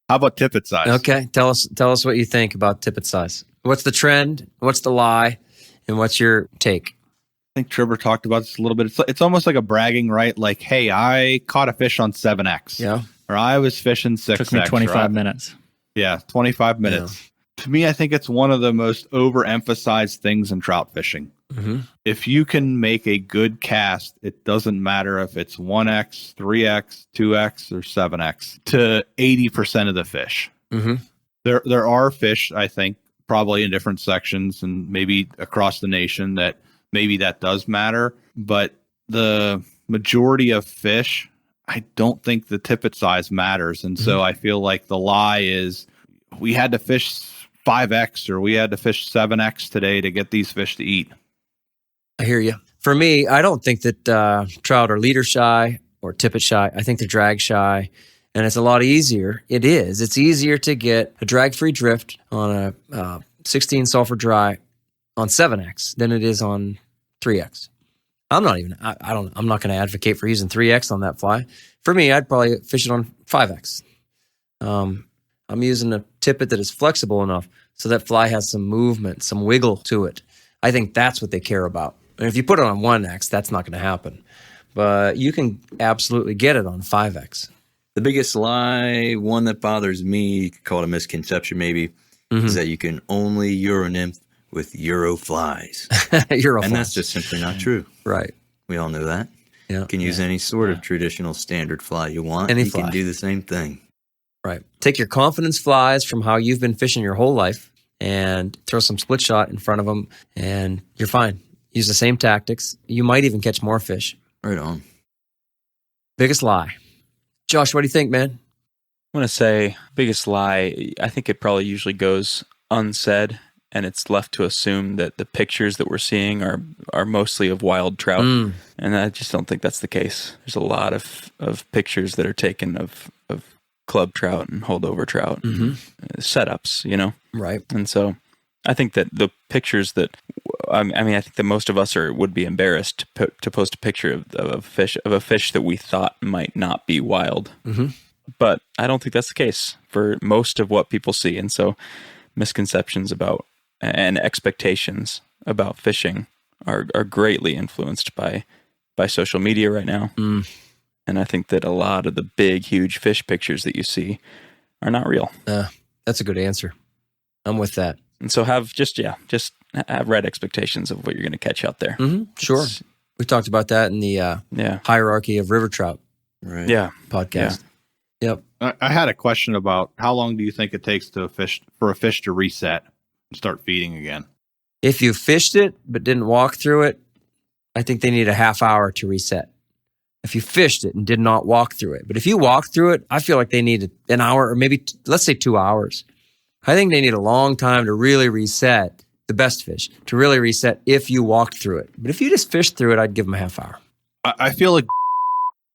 How about tippet size?
Okay, tell us what you think about tippet size. What's the trend? What's the lie? And what's your take?
I think Trevor talked about this a little bit. It's almost like a bragging right. Like, hey, I caught a fish on 7X.
Yeah.
or I was fishing 6X.
Took me 25 minutes.
Yeah, 25 minutes. To me, I think it's one of the most overemphasized things in trout fishing.
Mm-hmm.
If you can make a good cast, it doesn't matter if it's 1X, 3X, 2X, or 7X to 80% of the fish.
Mm-hmm.
There are fish, I think, probably in different sections and maybe across the nation that maybe that does matter. But the majority of fish, I don't think the tippet size matters. And so I feel like the lie is we had to fish 5X or we had to fish 7X today to get these fish to eat.
I hear you. For me, I don't think that trout are leader shy or tippet shy. I think they're drag shy, and it's a lot easier. It is. It's easier to get a drag-free drift on a 16 sulfur dry on 7X than it is on 3X. I'm not going to advocate for using 3X on that fly. For me, I'd probably fish it on 5X. I'm using a tippet that is flexible enough so that fly has some movement, some wiggle to it. I think that's what they care about. And if you put it on 1X, that's not going to happen. But you can absolutely get it on 5X.
The biggest lie, one that bothers me, you could call it a misconception maybe, is that you can only Euro nymph with Euro flies. And that's just simply not true.
Right.
We all know that.
Yeah.
You can use any sort of traditional standard fly you want.
Any
you
fly.
can do the same thing.
Right. Take your confidence flies from how you've been fishing your whole life and throw some split shot in front of them, and you're fine. Use the same tactics. You might even catch more fish.
Right on.
Biggest lie. Josh, what do you think, man?
I'm going to say biggest lie, I think it probably usually goes unsaid, and it's left to assume that the pictures that we're seeing are mostly of wild trout. And I just don't think that's the case. There's a lot of pictures that are taken of club trout and holdover trout, setups, you know?
Right.
And so I think that the pictures that, I think that most of us would be embarrassed to post a picture of a fish that we thought might not be wild. But I don't think that's the case for most of what people see. And so misconceptions about and expectations about fishing are greatly influenced by social media right now. And I think that a lot of the big, huge fish pictures that you see are not real.
That's a good answer. I'm with that.
And so have have right expectations of what you're going to catch out there.
Sure. We talked about that in the hierarchy of river trout podcast. Yep.
I had a question about how long do you think it takes for a fish to reset and start feeding again?
If you fished it but didn't walk through it, I think they need a half hour to reset. If you fished it and did not walk through it. But if you walked through it, I feel like they need an hour or maybe, let's say 2 hours. I think they need a long time to really reset, the best fish, to really reset if you walked through it. But if you just fished through it, I'd give them a half hour.
I feel like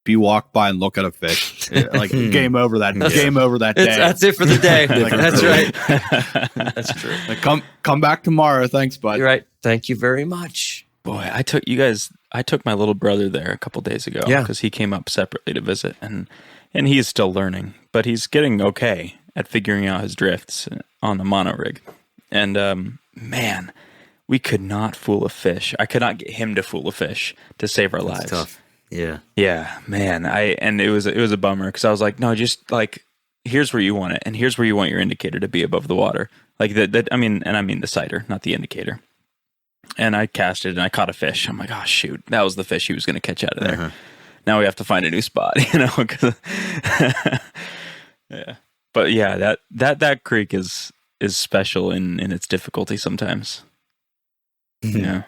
if you walk by and look at a fish, like game over that day.
That's it for the day. That's right. That's true.
Like, come back tomorrow. Thanks, bud.
You're right. Thank you very much.
Boy, I took my little brother there a couple days ago because he came up separately to visit, and he's still learning, but he's getting okay at figuring out his drifts on the mono rig. And man, we could not fool a fish. I could not get him to fool a fish to save our lives.
Tough. Yeah.
Yeah, man. And it was a bummer because I was like, no, just like here's where you want it, and here's where you want your indicator to be above the water. Like I mean the sighter, not the indicator. And I casted and I caught a fish. I'm like, oh shoot, that was the fish he was going to catch out of there. Now we have to find a new spot, you know? Yeah. But yeah, that creek is special in its difficulty sometimes. Yeah.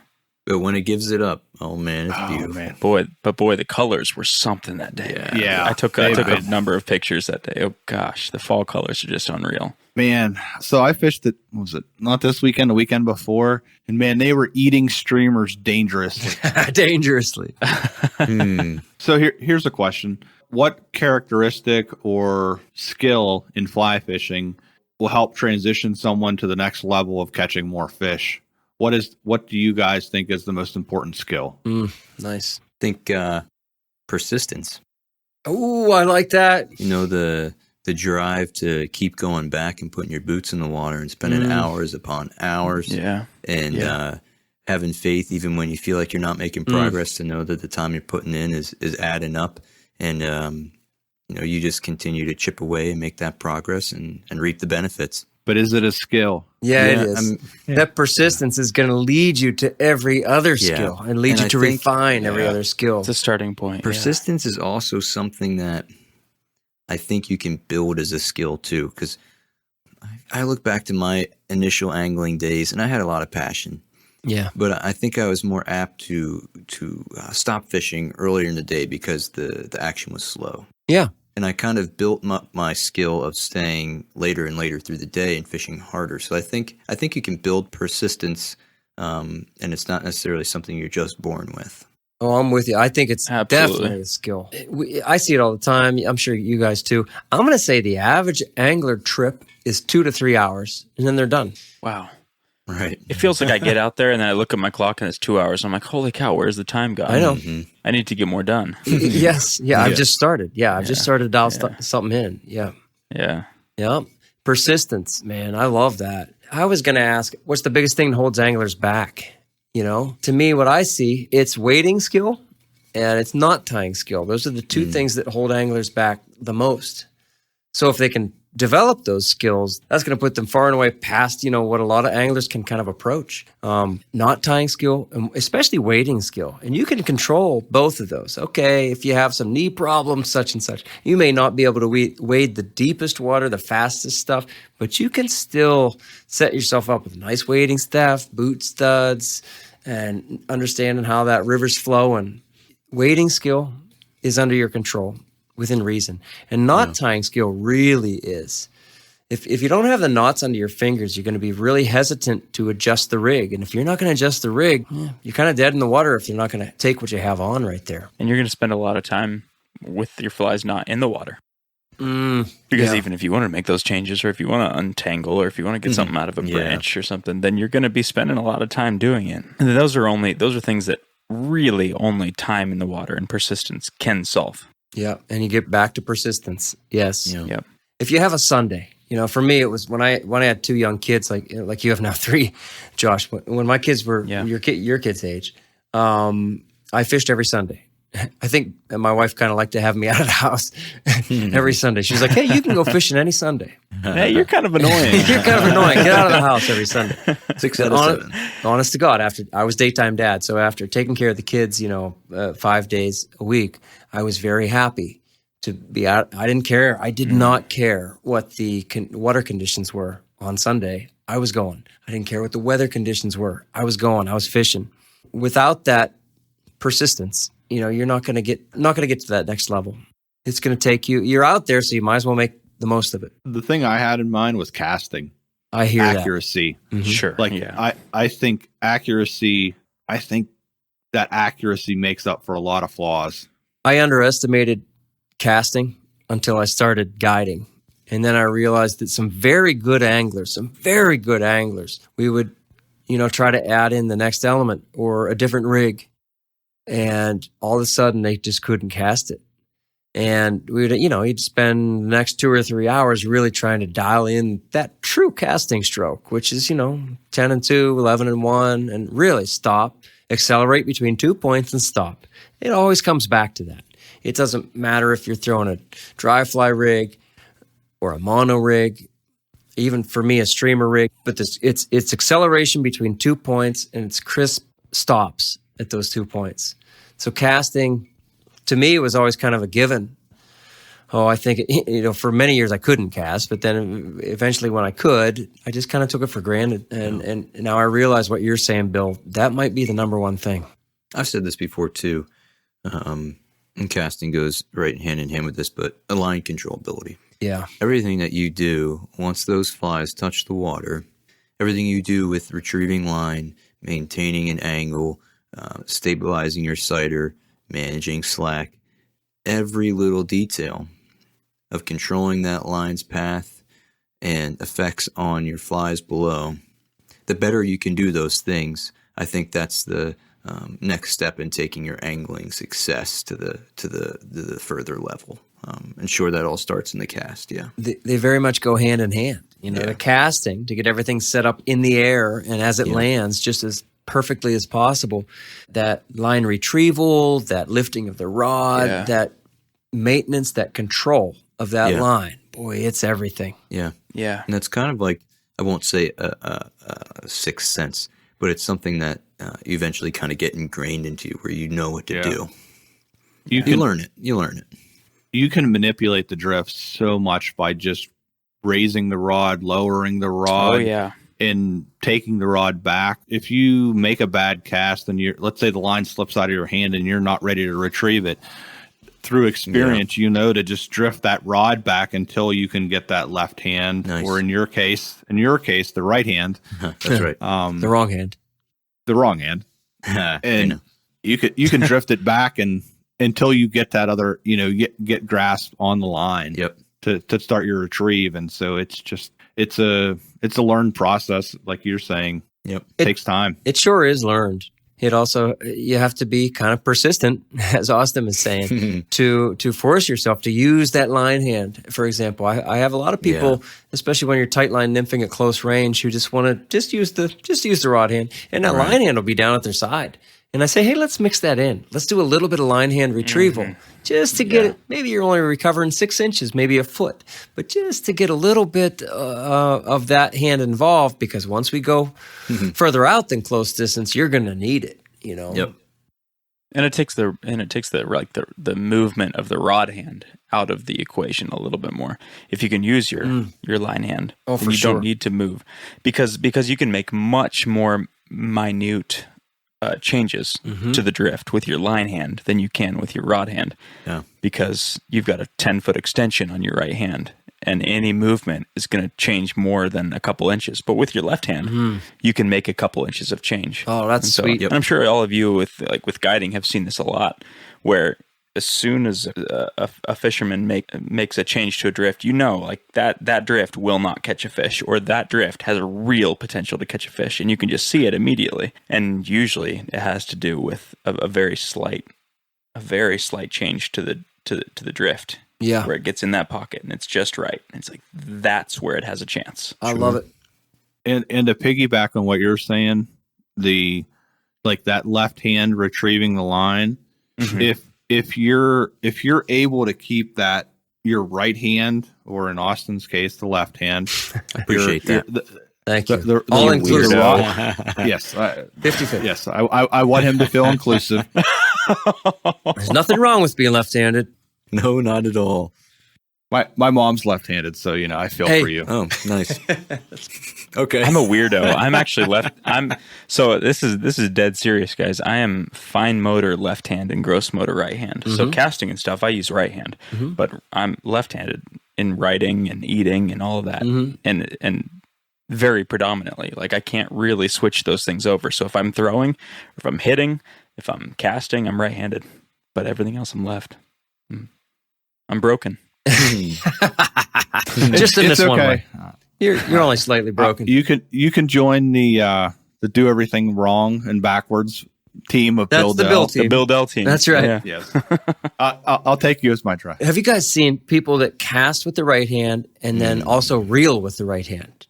But when it gives it up, oh man, it's beautiful. Man.
Boy, the colors were something that day.
Yeah.
I took a number of pictures that day. Oh gosh, the fall colors are just unreal. Man,
so I fished it, what was it? Not this weekend, the weekend before, and man, they were eating streamers dangerously.
Dangerously.
So here's a question. What characteristic or skill in fly fishing will help transition someone to the next level of catching more fish? What do you guys think is the most important skill?
Nice.
I think persistence.
Oh, I like that.
You know, the drive to keep going back and putting your boots in the water and spending hours upon hours.
Yeah.
And having faith even when you feel like you're not making progress, to know that the time you're putting in is adding up. And you just continue to chip away and make that progress and reap the benefits.
But is it a skill?
Yeah, it is. That persistence is going to lead you to every other skill and lead you to refine every other skill.
It's a starting point.
Persistence is also something that I think you can build as a skill too, because I look back to my initial angling days and I had a lot of passion.
Yeah.
But I think I was more apt to stop fishing earlier in the day because the action was slow.
Yeah.
And I kind of built up my skill of staying later and later through the day and fishing harder. So I think you can build persistence, and it's not necessarily something you're just born with.
Oh, I'm with you. I think it's definitely a skill. I see it all the time. I'm sure you guys too. I'm going to say the average angler trip is 2 to 3 hours, and then they're done.
Wow.
Right.
It feels like I get out there and then I look at my clock and it's 2 hours. I'm like, holy cow, where's the time gone?
I know.
I need to get more done.
Yes. Yeah, I've just started. Yeah, I've just started to dial something in. Yeah.
Yeah.
Yeah. Persistence, man. I love that. I was going to ask, what's the biggest thing that holds anglers back? To me, what I see, it's wading skill and it's knot tying skill. Those are the two things that hold anglers back the most. So if they can develop those skills, that's going to put them far and away past, what a lot of anglers can kind of approach. Knot tying skill, and especially wading skill. And you can control both of those. Okay, if you have some knee problems, such and such, you may not be able to wade the deepest water, the fastest stuff, but you can still set yourself up with nice wading staff, boot studs, and understanding how that river's flowing. Wading skill is under your control. Within reason. And knot tying skill really is. If you don't have the knots under your fingers, you're going to be really hesitant to adjust the rig. And if you're not going to adjust the rig, you're kind of dead in the water if you're not going to take what you have on right there.
And you're going to spend a lot of time with your flies not in the water. Because even if you want to make those changes, or if you want to untangle, or if you want to get something out of a branch or something, then you're going to be spending a lot of time doing it. And those are things that really only time in the water and persistence can solve.
Yeah, and you get back to persistence. Yes.
Yeah.
Yep.
If you have a Sunday, for me it was when I had 2 young kids, like you have now 3, Josh. When my kids were your kids' age, I fished every Sunday. I think my wife kind of liked to have me out of the house every Sunday. She was like, "Hey, you can go fishing any Sunday."
Hey, you're kind of annoying.
You're kind of annoying. Get out of the house every Sunday.
6 out of 7.
Honest to God, after I was daytime dad, so after taking care of the kids, 5 days a week, I was very happy to be out. I didn't care. I did not care what the water conditions were on Sunday. I was going. I didn't care what the weather conditions were. I was going. I was fishing. Without that persistence, you're not going to get to that next level. It's going to take you. You're out there, so you might as well make the most of it.
The thing I had in mind was casting.
I hear
accuracy.
that. Mm-hmm.
Sure.
I think accuracy. I think that accuracy makes up for a lot of flaws.
I underestimated casting until I started guiding. And then I realized that some very good anglers, we would, try to add in the next element or a different rig. And all of a sudden they just couldn't cast it. And we'd, you'd spend the next 2 or 3 hours really trying to dial in that true casting stroke, which is, 10 and 2, 11 and 1, and really stop, accelerate between 2 points and stop. It always comes back to that. It doesn't matter if you're throwing a dry fly rig or a mono rig, even for me, a streamer rig, but it's acceleration between 2 points and it's crisp stops at those 2 points. So casting, to me, was always kind of a given. Oh, I think, for many years I couldn't cast, but then eventually when I could, I just kind of took it for granted. And now I realize what you're saying, Bill, that might be the number one thing.
I've said this before too, and casting goes right hand in hand with this, but line controllability.
Yeah.
Everything that you do, once those flies touch the water, everything you do with retrieving line, maintaining an angle, stabilizing your sighter, managing slack, every little detail of controlling that line's path and effects on your flies below, the better you can do those things, I think that's the next step in taking your angling success to the further level. And sure, that all starts in the cast. Yeah,
they very much go hand in hand. The casting to get everything set up in the air and as it lands, just as perfectly as possible. That line retrieval, that lifting of the rod, that maintenance, that control of that
Yeah.
line, boy, it's everything.
Yeah.
Yeah.
And that's kind of like, I won't say a sixth sense, but it's something that you eventually kind of get ingrained into you where you know what to
Yeah.
do.
You
You
can
learn it. You learn it.
you can manipulate the drift so much by just raising the rod, lowering the rod,
Oh yeah.
and taking the rod back. If you make a bad cast and let's say the line slips out of your hand and you're not ready to retrieve it, through experience, you know to just drift that rod back until you can get that left hand,
Nice.
or in your case, the right hand,
That's right.
The wrong hand.
the wrong hand, and you can drift it back and until you get that other, get grasp on the line.
Yep.
To start your retrieve. And so it's a learned process, like you're saying.
Yep.
It takes time.
It sure is learned. It also, you have to be kind of persistent, as Austin is saying, to force yourself to use that line hand. For example, I have a lot of people, especially when you're tight line nymphing at close range, who just want to use the rod hand, and that line hand will be down at their side. And I say, hey, let's mix that in. Let's do a little bit of line hand retrieval just to get it. Maybe you're only recovering 6 inches, maybe a foot, but just to get a little bit of that hand involved, because once we go further out than close distance, you're going to need it,
Yep.
And it takes the movement of the rod hand out of the equation a little bit more. If you can use your line hand,
Oh,
then
for
you
sure.
don't need to move because you can make much more minute changes to the drift with your line hand than you can with your rod hand.
Yeah.
Because you've got a 10-foot extension on your right hand, and any movement is going to change more than a couple inches. But with your left hand, you can make a couple inches of change.
Oh, that's
And so,
sweet.
And I'm sure all of you with guiding have seen this a lot, where as soon as a fisherman makes a change to a drift, that drift will not catch a fish, or that drift has a real potential to catch a fish, and you can just see it immediately. And usually it has to do with a very slight change to the drift.
Yeah.
Where it gets in that pocket and it's just right. And it's like, that's where it has a chance.
I love it.
And to piggyback on what you're saying, that left hand retrieving the line, if you're able to keep that your right hand, or in Austin's case, the left hand,
Appreciate that.
Thank you.
the
All
the
inclusive.
rod- yes,
50-50.
yes, I want him to feel inclusive.
There's nothing wrong with being left-handed.
No, not at all.
My mom's left-handed, so I feel
Hey.
for you.
Oh, nice. Okay.
I'm a weirdo. I'm actually so this is dead serious, guys. I am fine motor left hand and gross motor right hand. So casting and stuff, I use right hand, but I'm left-handed in writing and eating and all of that, and very predominantly. Like, I can't really switch those things over. So if I'm throwing, if I'm hitting, if I'm casting, I'm right-handed, but everything else I'm left. I'm broken.
Just in
It's
this one
okay.
way. You're only slightly broken.
You can join the do everything wrong and backwards team of
That's
Bill
the
Dell.
Bill team.
The Bill Dell team.
That's right.
Yeah.
Yes, I'll take you as my try.
Have you guys seen people that cast with the right hand and then also reel with the right hand?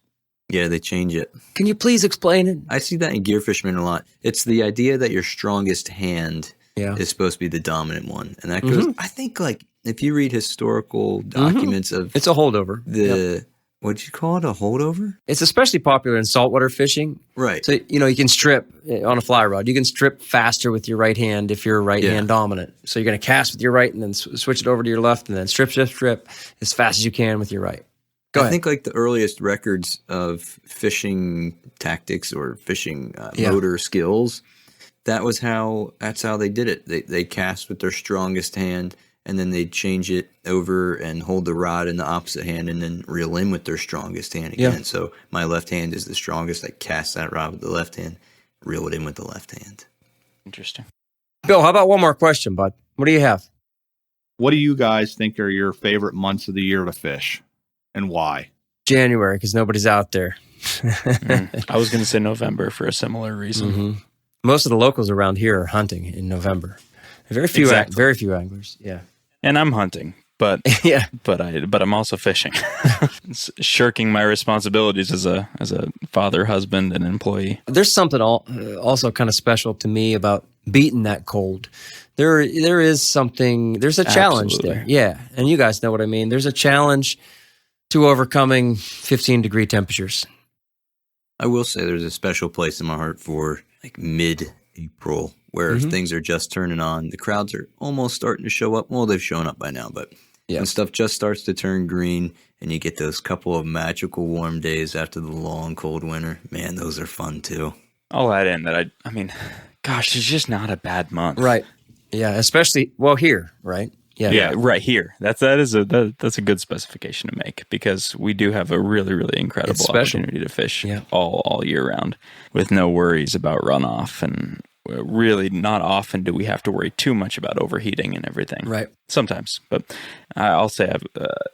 Yeah, they change it.
Can you please explain it?
I see that in gear fishermen a lot. It's the idea that your strongest hand
Yeah.
is supposed to be the dominant one. And that goes, I think, if you read historical documents of
It's a holdover. Yep.
what'd you call it, a holdover?
It's especially popular in saltwater fishing.
Right.
So, you can strip on a fly rod. You can strip faster with your right hand if you're right hand dominant. So you're going to cast with your right and then switch it over to your left and then strip as fast as you can with your right. Go ahead.
I think the earliest records of fishing tactics or fishing motor skills, that's how they did it. They cast with their strongest hand, and then they'd change it over and hold the rod in the opposite hand and then reel in with their strongest hand again.
Yeah.
So my left hand is the strongest. I cast that rod with the left hand, reel it in with the left hand.
Interesting.
Bill, how about one more question, bud? What do you have?
What do you guys think are your favorite months of the year to fish, and why?
January, because nobody's out there.
I was going to say November for a similar reason.
Most of the locals around here are hunting in November. Very few anglers. Yeah.
And I'm hunting, but
Yeah.
but I'm also fishing. It's shirking my responsibilities as a father, husband, and employee.
There's something also kind of special to me about beaten that cold. There is something, there's a challenge
Absolutely.
there. Yeah. And you guys know what I mean. There's a challenge to overcoming 15-degree temperatures.
I will say there's a special place in my heart for like mid-April where things are just turning on. The crowds are almost starting to show up. Well, they've shown up by now, but when stuff just starts to turn green and you get those couple of magical warm days after the long, cold winter, man, those are fun too.
I'll add in that I mean, gosh, it's just not a bad month.
Right. Yeah. Especially, well, here, right?
Yeah, right here. That's a good specification to make because we do have a really, really incredible opportunity to fish all year round with no worries about runoff, and really not often do we have to worry too much about overheating and everything.
Right.
Sometimes, but I'll say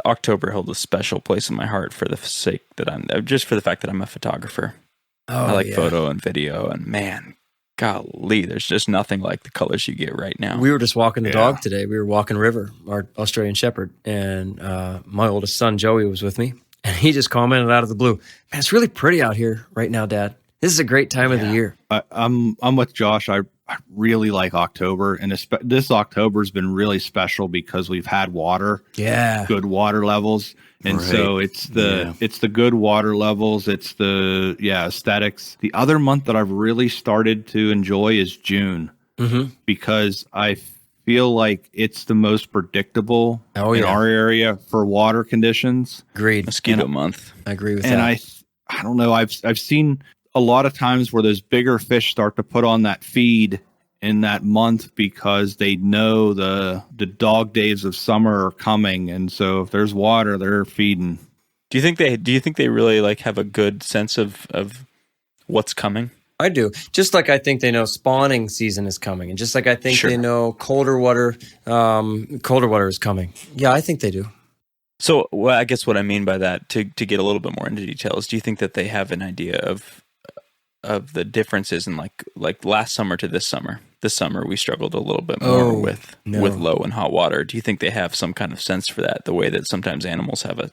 October held a special place in my heart for the sake that just for the fact that I'm a photographer. I like photo and video, and man, golly, there's just nothing like the colors you get right now.
We were just walking the dog today. We were walking River, our Australian Shepherd, and my oldest son, Joey, was with me. And he just commented out of the blue, man, it's really pretty out here right now, Dad. This is a great time of the year.
I'm with Josh. I really like October. And this October has been really special because we've had water.
Yeah.
Good water levels. And so it's the good water levels. It's the aesthetics. The other month that I've really started to enjoy is June because I feel like it's the most predictable in our area for water conditions.
Agreed.
Mosquito month.
I agree with
and
that.
I don't know. I've seen a lot of times where those bigger fish start to put on that feed in that month because they know the dog days of summer are coming, and so if there's water, they're feeding.
Do you think they really like have a good sense of what's coming?
I do. Just like I think they know spawning season is coming, and just like I think they know colder water is coming. Yeah, I think they do.
So, well, I guess what I mean by that, to get a little bit more into details, do you think that they have an idea of the differences in like last summer to this summer? This summer we struggled a little bit more with low and hot water. Do you think they have some kind of sense for that, the way that sometimes animals have a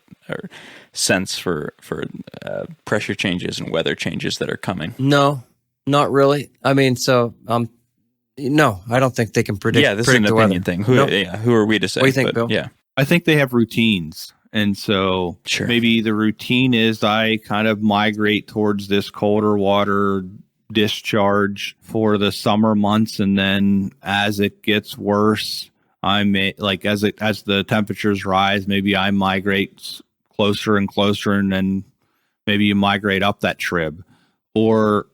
sense for pressure changes and weather changes that are coming?
No, not really. I mean, no, I don't think they can predict.
Yeah, this is an opinion thing. Who are we to say?
What do you think, Bill?
Yeah,
I think they have routines. And so maybe the routine is I kind of migrate towards this colder water discharge for the summer months. And then as it gets worse, I may as the temperatures rise, maybe I migrate closer and closer, and then maybe you migrate up that trib. Or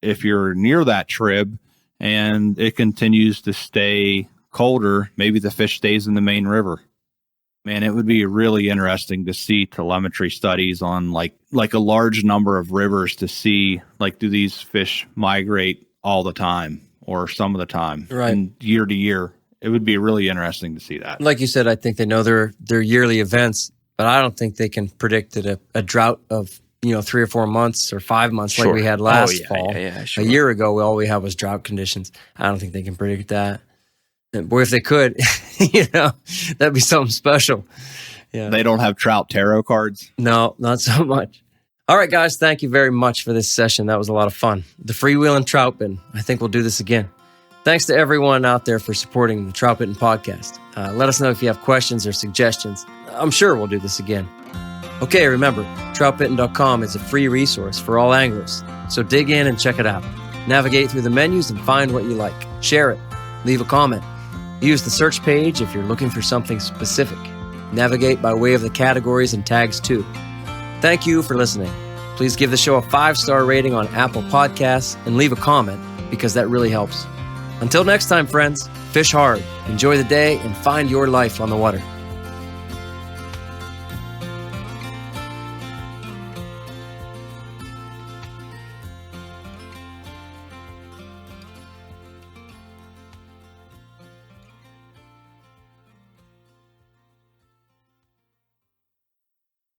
if you're near that trib and it continues to stay colder, maybe the fish stays in the main river. Man, it would be really interesting to see telemetry studies on like a large number of rivers to see, like, do these fish migrate all the time or some of the time,
right?
And year to year, it would be really interesting to see that.
Like you said, I think they know their yearly events, but I don't think they can predict that a drought of 3 or 4 months or 5 months like we had last fall.
Sure.
A year ago, all we had was drought conditions. I don't think they can predict that. Boy, if they could, that'd be something special. Yeah.
They don't have trout tarot cards?
No, not so much. All right, guys, thank you very much for this session. That was a lot of fun. The Freewheelin Troutbitten. I think we'll do this again. Thanks to everyone out there for supporting the Troutbitten podcast. Let us know if you have questions or suggestions. I'm sure we'll do this again. Okay, remember, troutbitten.com is a free resource for all anglers, so dig in and check it out. Navigate through the menus and find what you like. Share it. Leave a comment. Use the search page if you're looking for something specific. Navigate by way of the categories and tags too. Thank you for listening. Please give the show a 5-star rating on Apple Podcasts and leave a comment because that really helps. Until next time, friends, fish hard, enjoy the day, and find your life on the water.